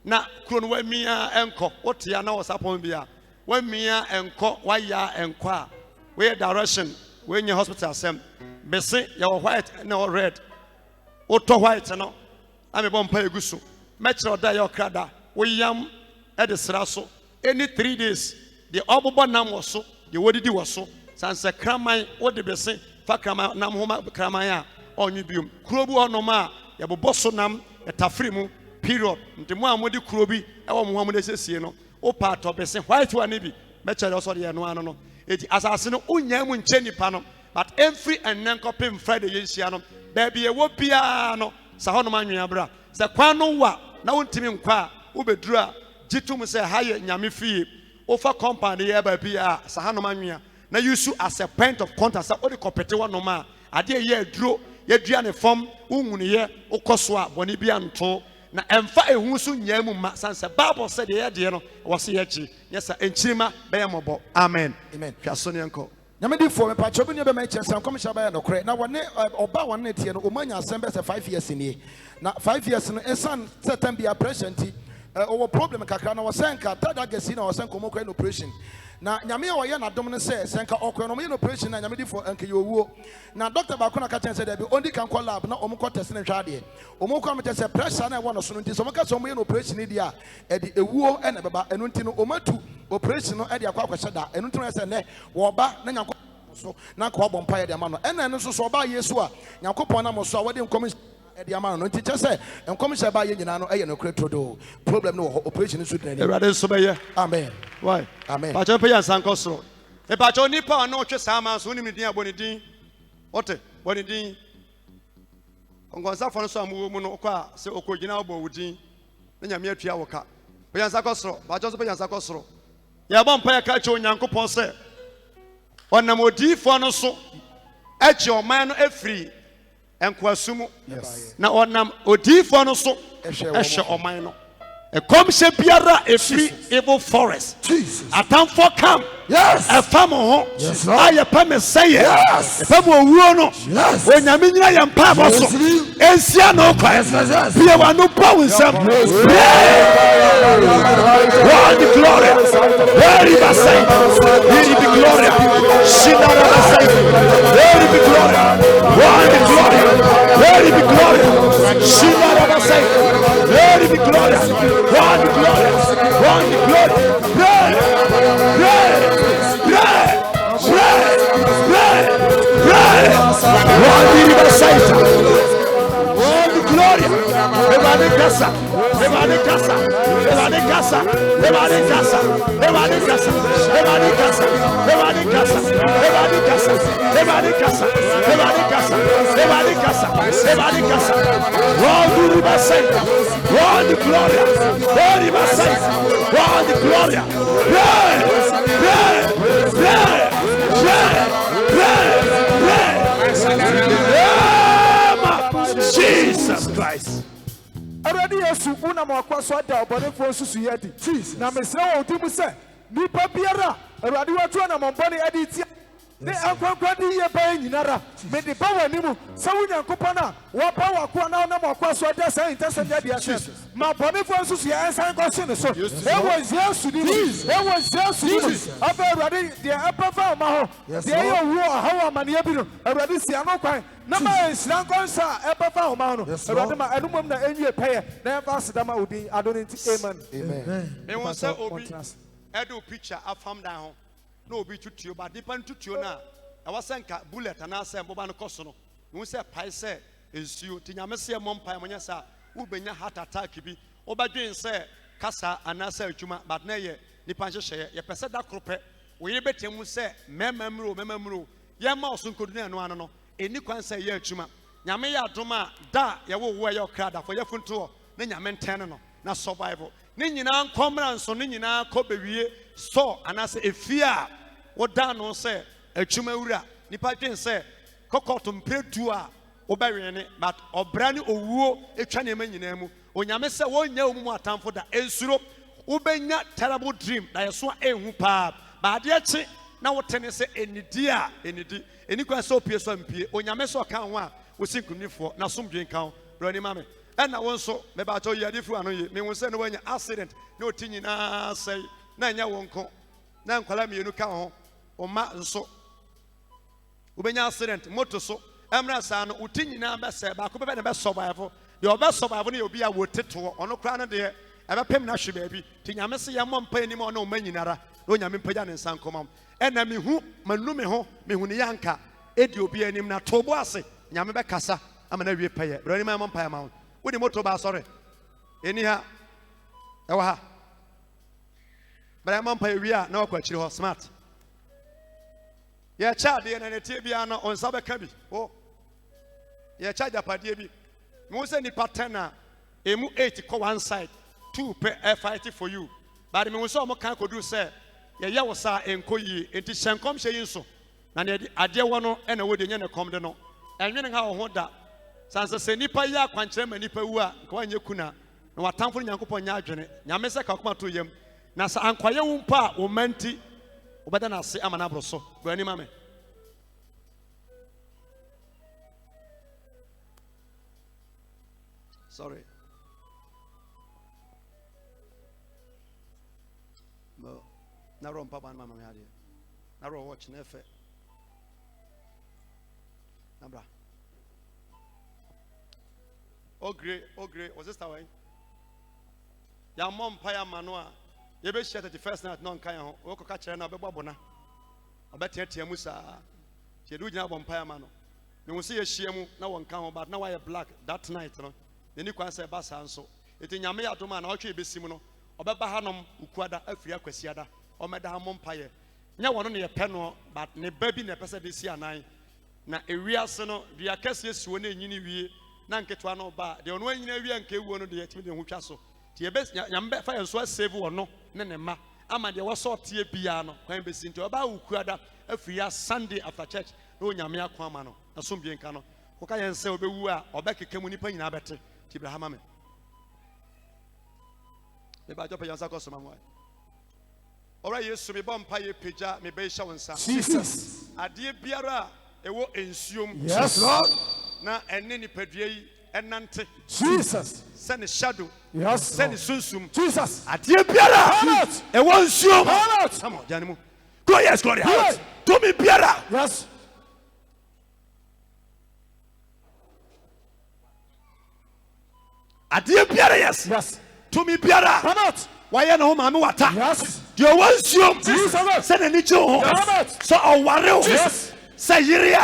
na kuro no wa mia enko wotia na wasapon bia wa mia enko wa ya enko a we direction we nye hospital asem bese ya white na red oto white no ame bompa eguso mechiro da ya okrada we yam e de sra so any 3 days the obobo nam woso the wodidi woso sanse kraman wode bese fa kraman nam homa kraman a onyu biom kurobu onoma ya boboso nam etafiri mu period ntemu amodi kurobi e wo mo hamu de sesie no o part of bese white one bi mechere so de no ano no eti asase no unya mu nche nipa no but every enankopim Friday yensia no baby e wo bia no sa hono manwea bra se kwan no wa na wontimi nkwa wo beduru a jitum se haye nyame fie over compound here by Pia, Sahanomania. Now you sue as a point of contact, so the competitor no ma. I dear ye drew, ye drew form, Umunia, Okoswa, Bonibian to. Na emfa ehunsu nyamu ma sanse Bible said the idea no was yechi yes sir enchima be mobo amen amen hwasoni enko nyamedi for me pa chobi ne be me chese am komisha ba no kre na wone oba wone tie no omanya assemble se 5 years ni na 5 years no esan certain be present our problem kakra na wasenka tada gesi na wasenka mo kra no operation na nyame a woye na dom ne se senka okro no mo no operation na nyamedi for enke yowuo na doctor ba ko na ka chen se there be only can call lab na omo ko test ne hwa de omo ko am test pressure na e wo no so no nti so mo ka so mo ye no operation ni dia e di ewuo e na beba enu nti no omatu operation no e di akwa kwahye da enu nti no se ne wo ba na nyanko so na ko bɔ mpa ye de ama no ena enu so so ba yesu a nyakopɔn na mo so a wode nkom de ama no nti kyɛ sɛ nkom hyɛ ba ye nyina no ɛyɛ no kretrodo problem no operation so dani erade so be ye amen why amen ba cho pe yan sanko so e ba cho nipa no twe sama so ni midin aboni din ote boni din ongonsa fo no so amu mu no kwa se okogina obo wudin na nyame atua wo ka pe yan sanko so ba cho so pe yan sanko so ya bɔ mpa ya ka che onyankopɔn sɛ onam odifo no so eche oman no afiri enkwasumu na onam odifo no so ehwe oman no ekomhye biara efiri evil forest Jesus atamfo come yes efam ho yes aye pam sey yes efam owuo no yes onyame nyina ye mpa boso ensia no kwa bia wa no power nsam what the glory very basai very the glory shinara basai very the glory what the glory very the glory shinara basai very the glory what the glory what the glory pray what the basai what the glory everybody casa everybody casa everybody casa everybody casa everybody casa everybody casa everybody casa everybody casa everybody casa everybody casa everybody casa everybody casa what the basai what the glory what the basai what the glory Jesus Christ. Already yesu una mwakwa so da obonefo susu yedi na mesra wo timu se nipa biara awurade watu na mombone adi ti ne ankwankwa di ye ba nyinara me de ba wanimu se wunyankopɔ na wo ba wakwa na na mwakwa so da san intese de dia ma bonefo susu ya ensan ko se ne so e wo yesu di e wo yesu di aba awurade de apafa ma ho de ye wo hawa mane bi no awurade si ano kwan na ma ensran konsa ebefa ho ma no awurade ma enumom na enwie peye na emfa sedama odin adoni nti amen me won say obi edo picture afam dan ho na obi tutuo ba dipa tutuo na e wasenka bullet na say boba no koso no won say pai say ensuo tinyame say mompai monya sa wo benya heart attack bi obadwen say kasa anasa adwuma but na ye nipa hyehye ye pese da krope wo ye betemu say memamro ye ma osonkodu na no ano no eni kwan say ye adwuma nyame ya adoma da ye wo ye okrada fo ye funto na nyame ntene no na survival ne nyina nkomra nso ne nyina kɔ bewie so anase efia wo da no say adwuma wura nipa dwen say kokoto mpredu a wo bɛwene but obra ne owuo etwa ne ma nyina mu onyame say wonya omumu atamfo da ensuro wo benya terrible dream da ye so ehu pa ba de echi na wo tene say enidi eni kwa so pie so mpie onyame so ka ho a wo sinkunifo na somdwen kan bro ni mame na won so me ba cho yade fu ano ye me won say no wanya accident na otinyi na say na nya wonko na nkwala mienu ka ho o ma nso wo benya accident moto so emra sa no otinyi na be say ba ko be na be survive de obe survive na obi a wo teto ono kra na de e be pem na hwe ba bi tinyame se ye mompa anim ono ma nyinara no nyame mpagya ne nsan komam ena me hu manu me ho me hu ne yanka edi obi anim na tobo ase nyame be kasa ama na wie peye bro ni ma mompa ma wodi moto ba sorry eni ha e wa ha bra mompa wie a na wakwa chiri ho smart ye cha de na netie bia no onsa be ka bi o ye cha japadie bi mo se ni patena emu 8 ko one side 2 pe fight for you but me so mo kan ko do say yɛyɛ wo saa ɛnkɔ yie enti hyɛ nkɔm hyɛ yi nso na ne adeɛ wɔ no ɛna wode nyɛ ne kɔm de no ɛnwene ha wo ho da sansa sɛ nipa yi akwankyerɛ ma nipa wu a nka wanyɛ kuna na watamfo no Nyankopɔn nyɛ adwene nyame sɛ ka koma to yam na sɛ ankwayɛ wo mpa a wo manti wobɛda no ase ama no aboro so bra anim ame sorry no na ro mpa ban mama me ade na ro watch na efe na bra ogre was this way ya mom pa ya mano a ye be share 31st night no nkan ho wo koka kire na obegbo bona obeteatea mu saa tie du gina bom pa ya mano me wo se ye hia mu na won kan ho but na why black that night no ni kwan se ba sa nso eti nyame ya doma na otwe besim no obeba hanom ukuada afiri akwasiada omeda ha mom pa ye nya wono ne ye pe no but ne ba bi ne pese de si anan na ewiase no dia kase esiwo na enyini wie na nketwa no ba de ono anyina wie anka ewuo no de yetimi de ho twa so tie be nyambe fa yenso save wono ne ne ma ama de wo so tie bia no kwan be sinti oba ukuada afiri ya Sunday after church na onyame akwa ama no na so mbie nka no koka yense obewu a obekeka mu nipa nyina bete tibrahama me le ba jopa yansa ko so mamwa ora yesu me bompa ye peja me be hya wonsa Jesus ade biara ewo ensuom yes Lord na enne ni padua yi enante Jesus send shadow yes send sunsum Jesus ade biara ewo ensuom come on janimu go yes glory out to me biara yes ade biara yes to me biara come out why na ho maame wata yes de ewo ensuom Jesus send ani che ho so oware yes say yiria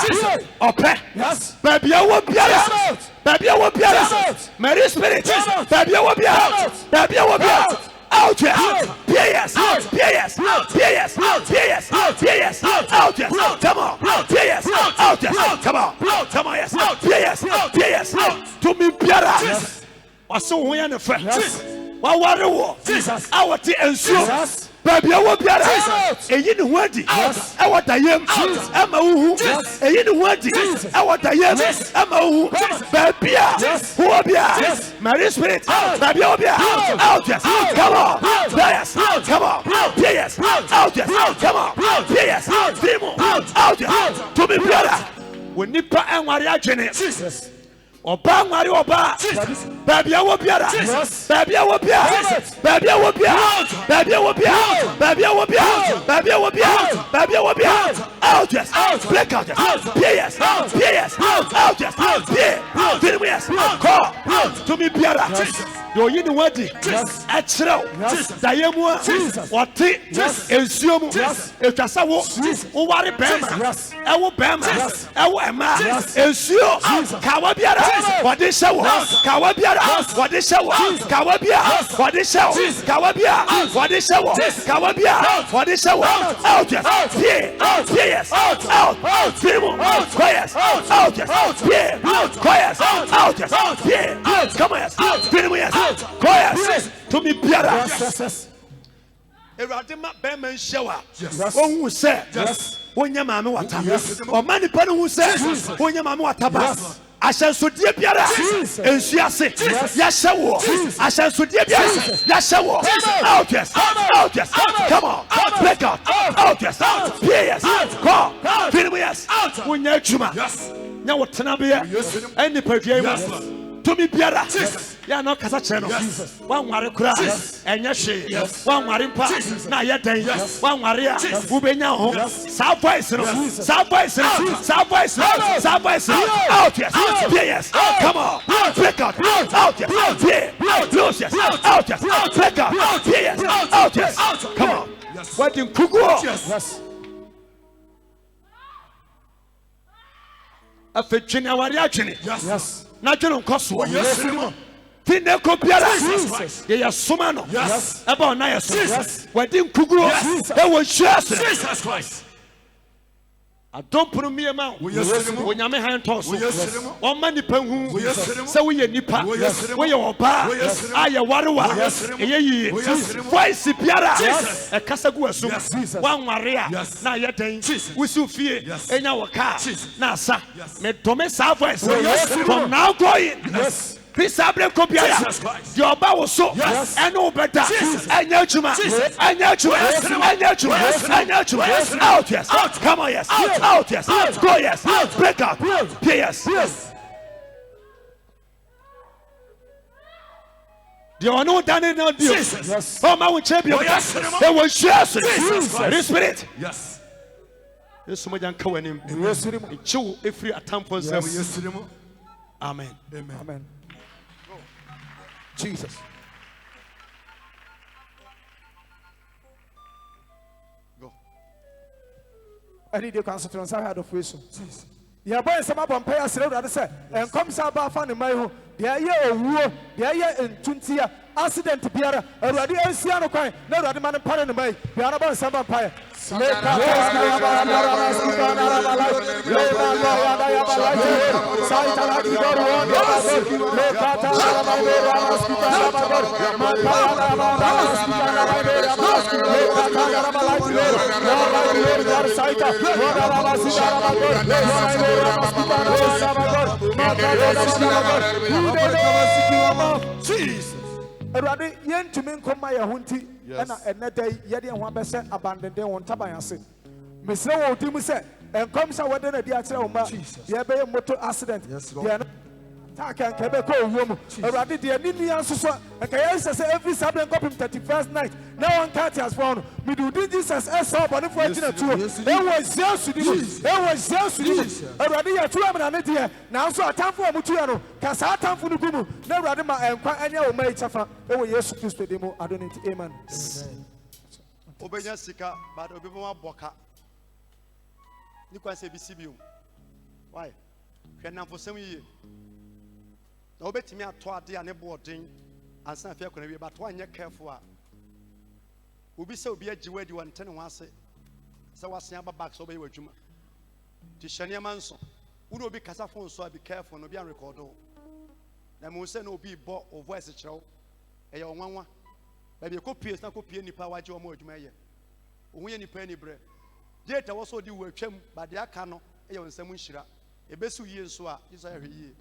ope yes baby awo biara baby awo biara Mary Spirit baby awo biara baby awo biara out yes yes yes yes yes yes out yes come on yes out yes come on yes yes to me biara waso ho ya ne fa wa ware wo awoti ensuo baby awo biara eyi ne ho adi e wada yem ama uhu eyi ne ho adi e wada yem ama uhu baby who bia Mary Spirit baby awo bia out yes come on yes come on yes out yes come on yes demo out yes to me biara when nipa enware adwene Jesus oba nware oba baby awo biara baby awo biara baby awo biara baby awo biara baby awo biara baby awo biara baby awo biara out yes break out yes yes out yes yeah did we yes call to me biara yo yi ni wadi a chrew da yemu wote ensuo mu etwasa wo ware bema e wo bema e wo ema ensuo kawa biara wade shewo kawa biara wade shewo kawa biara wade shewo kawa biara wade shewo kawa biara wade shewo out yes yes out demo quiet out yes yeah quiet out yes yeah come on yes demo yes quiet to me biara Erade ma be man shewa ohun se onya maame wata o mani pa no hu se onya maame wata ba ashansodie biara ensuase ya shewo ashansodie biara ya shewo out yes come on break out yes yes go finish yes onya adwuma nya wotena be eni padua mu to me biara ya no kasa kire no wan ware kura enye hwe wan ware mpa na ye dan wan ware a wo benya ho sa voice no out yes come on break out yes yeah close yes out yes break out yes out yes come on what in kugu yes afetwene aware atwene yes na dwene nkoso yes Tine kopiara ye yasoma no eba na yeso wadi nkuguro e wo hwase Jesus Christ Adom pono miema onyame han toso o ma nipa hu se wo ye nipa wo ye oba aye warewa eye yi voice biara e kasa gu asum wan ware a na ye den wusu fie enya wo ka na asa me dome sa voice from now going Peace abre kopiaya. The oba was so and no better. Anya chuma. Out yes. Come on yes. Out yes. Go yes. Break out. Yes. The one who done it now. Yes. Oh my champion. They will share the spirit. Yes. This so much uncovered. Chew every attempt for them. Amen. Amen. Jesus. Go. I need you to concentrate on side of face. Yeah, boy, some of them pay us rather say, and comes about funny my home. The idea of war, the idea in Tuntia, accident to Piara, a radio Siano coin, no other man in Panama, the other some vampire. Jesus. Erade yen tumi nkoma ya hunti na enede ye de ho abese abandende won taban ase mesre wo dim se enkom sa wode na di akere wo ma ye be motor accident ye ta kan ke be ko owuo mu erade de ni nia soso enka ye se every Saturday nkopim 31st night na one cat has found me do Jesus so bone for tina tuo e was Jesus erade ya tuo am na ne de na so atamfo amutu ya no ka sa atamfo no gumu na erade ma enkwa anya wo mai chafa e wo Yesu Kristo de mu adoniti amen. Obenya sika but obi mo aboka ni kwa se bisibium why hwenam fo sem yi na obetimi ato ade a ne boarding ansan afia kona wi but wanye careful a obi se obi agiwa di won tene ho ase se wasen aba back so be wadwuma ti hyene manso wo obi kasa phone so be careful no be an record na mo se no obi bo o voice kyerɛw e ye onwanwa ba be kopie na kopie nipa waje o ma adwuma ye ohun ye nipa ni bre data wo so di wo atwam ba de aka no e ye onsam nhira ebesu yie nso a Jesus ya hweye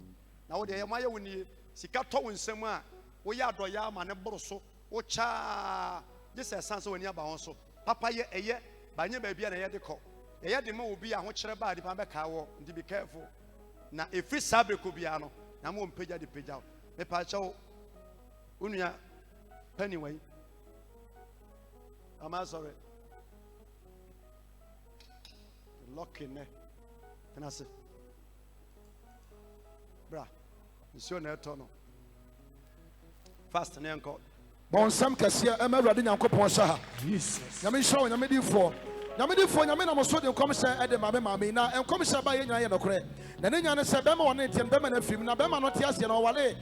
na wo de ye ma ye woni sika to wo nsam a wo ya adoya ma ne boro so wo cha Jesus san so woni aba won so papa ye eye ba nye ba bia na ye de ko ye de ma obi a ho kyere ba de pa be ka wo ndi be careful na every sabre ko bia no na mo mpagya de pagya me pa cha wo unua anyway I'm sorry locking ne can I say bra nsio na eto no fast na enko Bon sam kasia e ma Awurade Nyankopɔn sha ha Jesus nyame hyew nyame difo nyame na mo so de nkom sɛ ede maame na nkom sɛ ba ye nyina ye nokore na ne nyane sɛ bɛma wone ntem bɛma na fim na bɛma no te ase na wale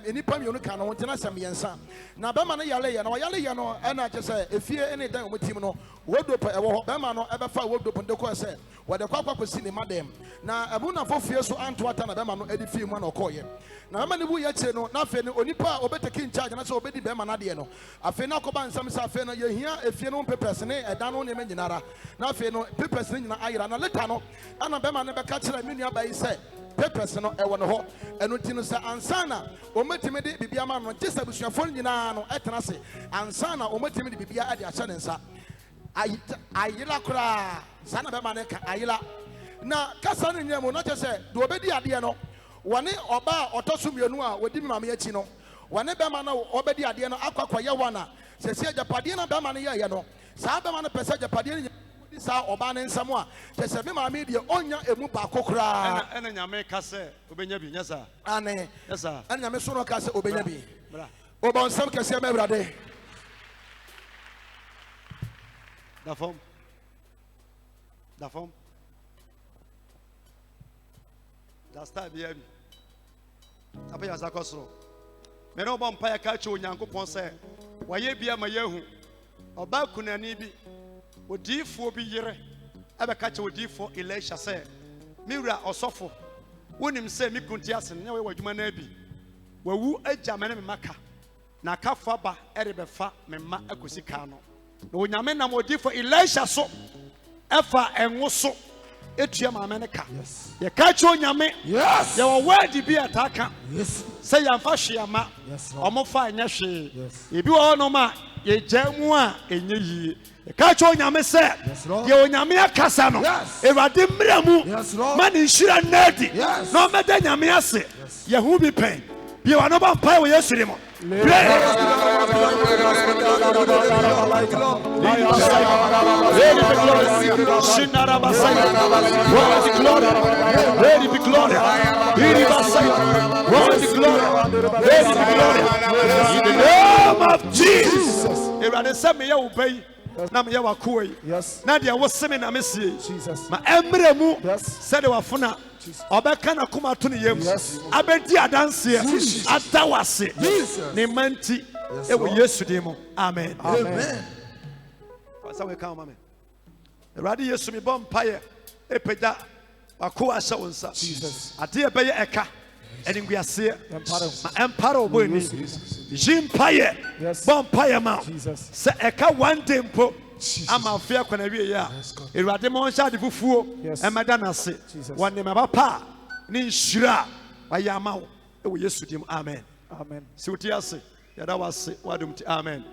enipa mionu ka no ntena sɛm yensa na bɛma no yale ye na wayale ye no ɛna kye sɛ efie ene dan o tim no wodopo ɛwɔ hɔ bɛma no ɛbɛfa wodopo ndeko sɛ wɔde kwakwakosi ne madam na abuna fofie so anto ata na bɛma no edi fie mu na ɔkɔye na bɛma ne bu ye kire no na afi ne onipa obeteki in charge na sɛ obedi bɛma na de no afi na akɔba nsɛm sɛ afi no ye hia efie no papers ne ɛdan no ne nyinara na afi no papers ne nyina ayira na later no ana bɛma ne bɛka kire me nua bayi sɛ papers no ɛwɔ no hɔ ɛno ti no sɛ ansana ometimi de bibia ma no gye sɛ busuafo nyina no ɛtena se ansana ometimi de bibia ade ahyɛ ne nsa ayila kura sana bɛma ne ka ayila na kasa ne nyɛ mu na kyɛ sɛ de obedi adeɛ no wɔne ɔba ɔtɔ so mmienu a wɔdi mi maame akyi no wɔne bɛma no ɔbɛdi adeɛ no akɔkɔyɛ wɔna sɛ sɛ agyapadeɛ no bɛma no yɛyɛ no saa bɛma no pɛ sɛ agyapadeɛ no di saa ɔba ne nsɛm a kyɛ sɛ me maame deɛ ɔnya emu baako koraa ɛna nyame ka sɛ obenya bi nyɛ saa ane nyɛ saa ɛna nyame so no ka sɛ obenya bi ɔbɔ nsɛm kɛseɛ ma Awurade da fam da star bi abi apa ya zakosro me no bɔ mpa ya ka che Onyankopɔn sɛ wɔyɛ bia ma yehu ɔba kunani bi odiifo bi yere ɛbɛka kyɛ odiifo Elisha sɛ miwura ɔsɔfo wonim sɛ mi kunti ase ne wɔyɛ adwuma na bi wawu agya me ne me maka na akafo aba ɛrebɛfa me mma akosi kaa no na onyame nam odiifo Elisha so ɛfa ɛnwo so etua maame ne ka yɛka kyɛ onyame yɛwɔ wadi bi ataka sɛ yɛmfa hwe ama ɔmo fa ɛnyɛ hwee ebi wɔ hɔnom a yɛgya mu a ɛnyɛ yie yɛka kyɛ onyame sɛ deɛ onyame akasa no Awurade mmerɛ mu ma ne nhyira nnadi na ɔmɛda nyame ase yɛho bi pɛn bia no ba mpae wɔ Yesu mu in the name of Jesus. Awurade sɛ meyɛ wo ba yi na meyɛ w'akoa yi na deɛ wose me na mesie ma ɛmmerɛ mu sɛde wafona ɔbɛka na koma to ne yam abɛdi adanseɛ ada wase ne mma nti ɛwɔ Yesu din mu amen sɛ weka woma me Awurade Yesu mebɔ mpayɛ ɛpagya w'akoa ahyɛ wo nsa adeɛ ɛbɛyɛ ɛka ɛne nguaseɛ ma ɛmpare wo bɔni yi mpayɛ bɔ mpayɛ ma sɛ ɛka one day mpo ama afia kwana wie ya Awurade ma ɔnhyɛ ade fufuo ɛmɛda n'ase wɔ nneɛma pa ne nhyira wayɛ ama wo ɛwɔ Yesu dim amen sɛ wotie ase yɛda wase wadom ti amen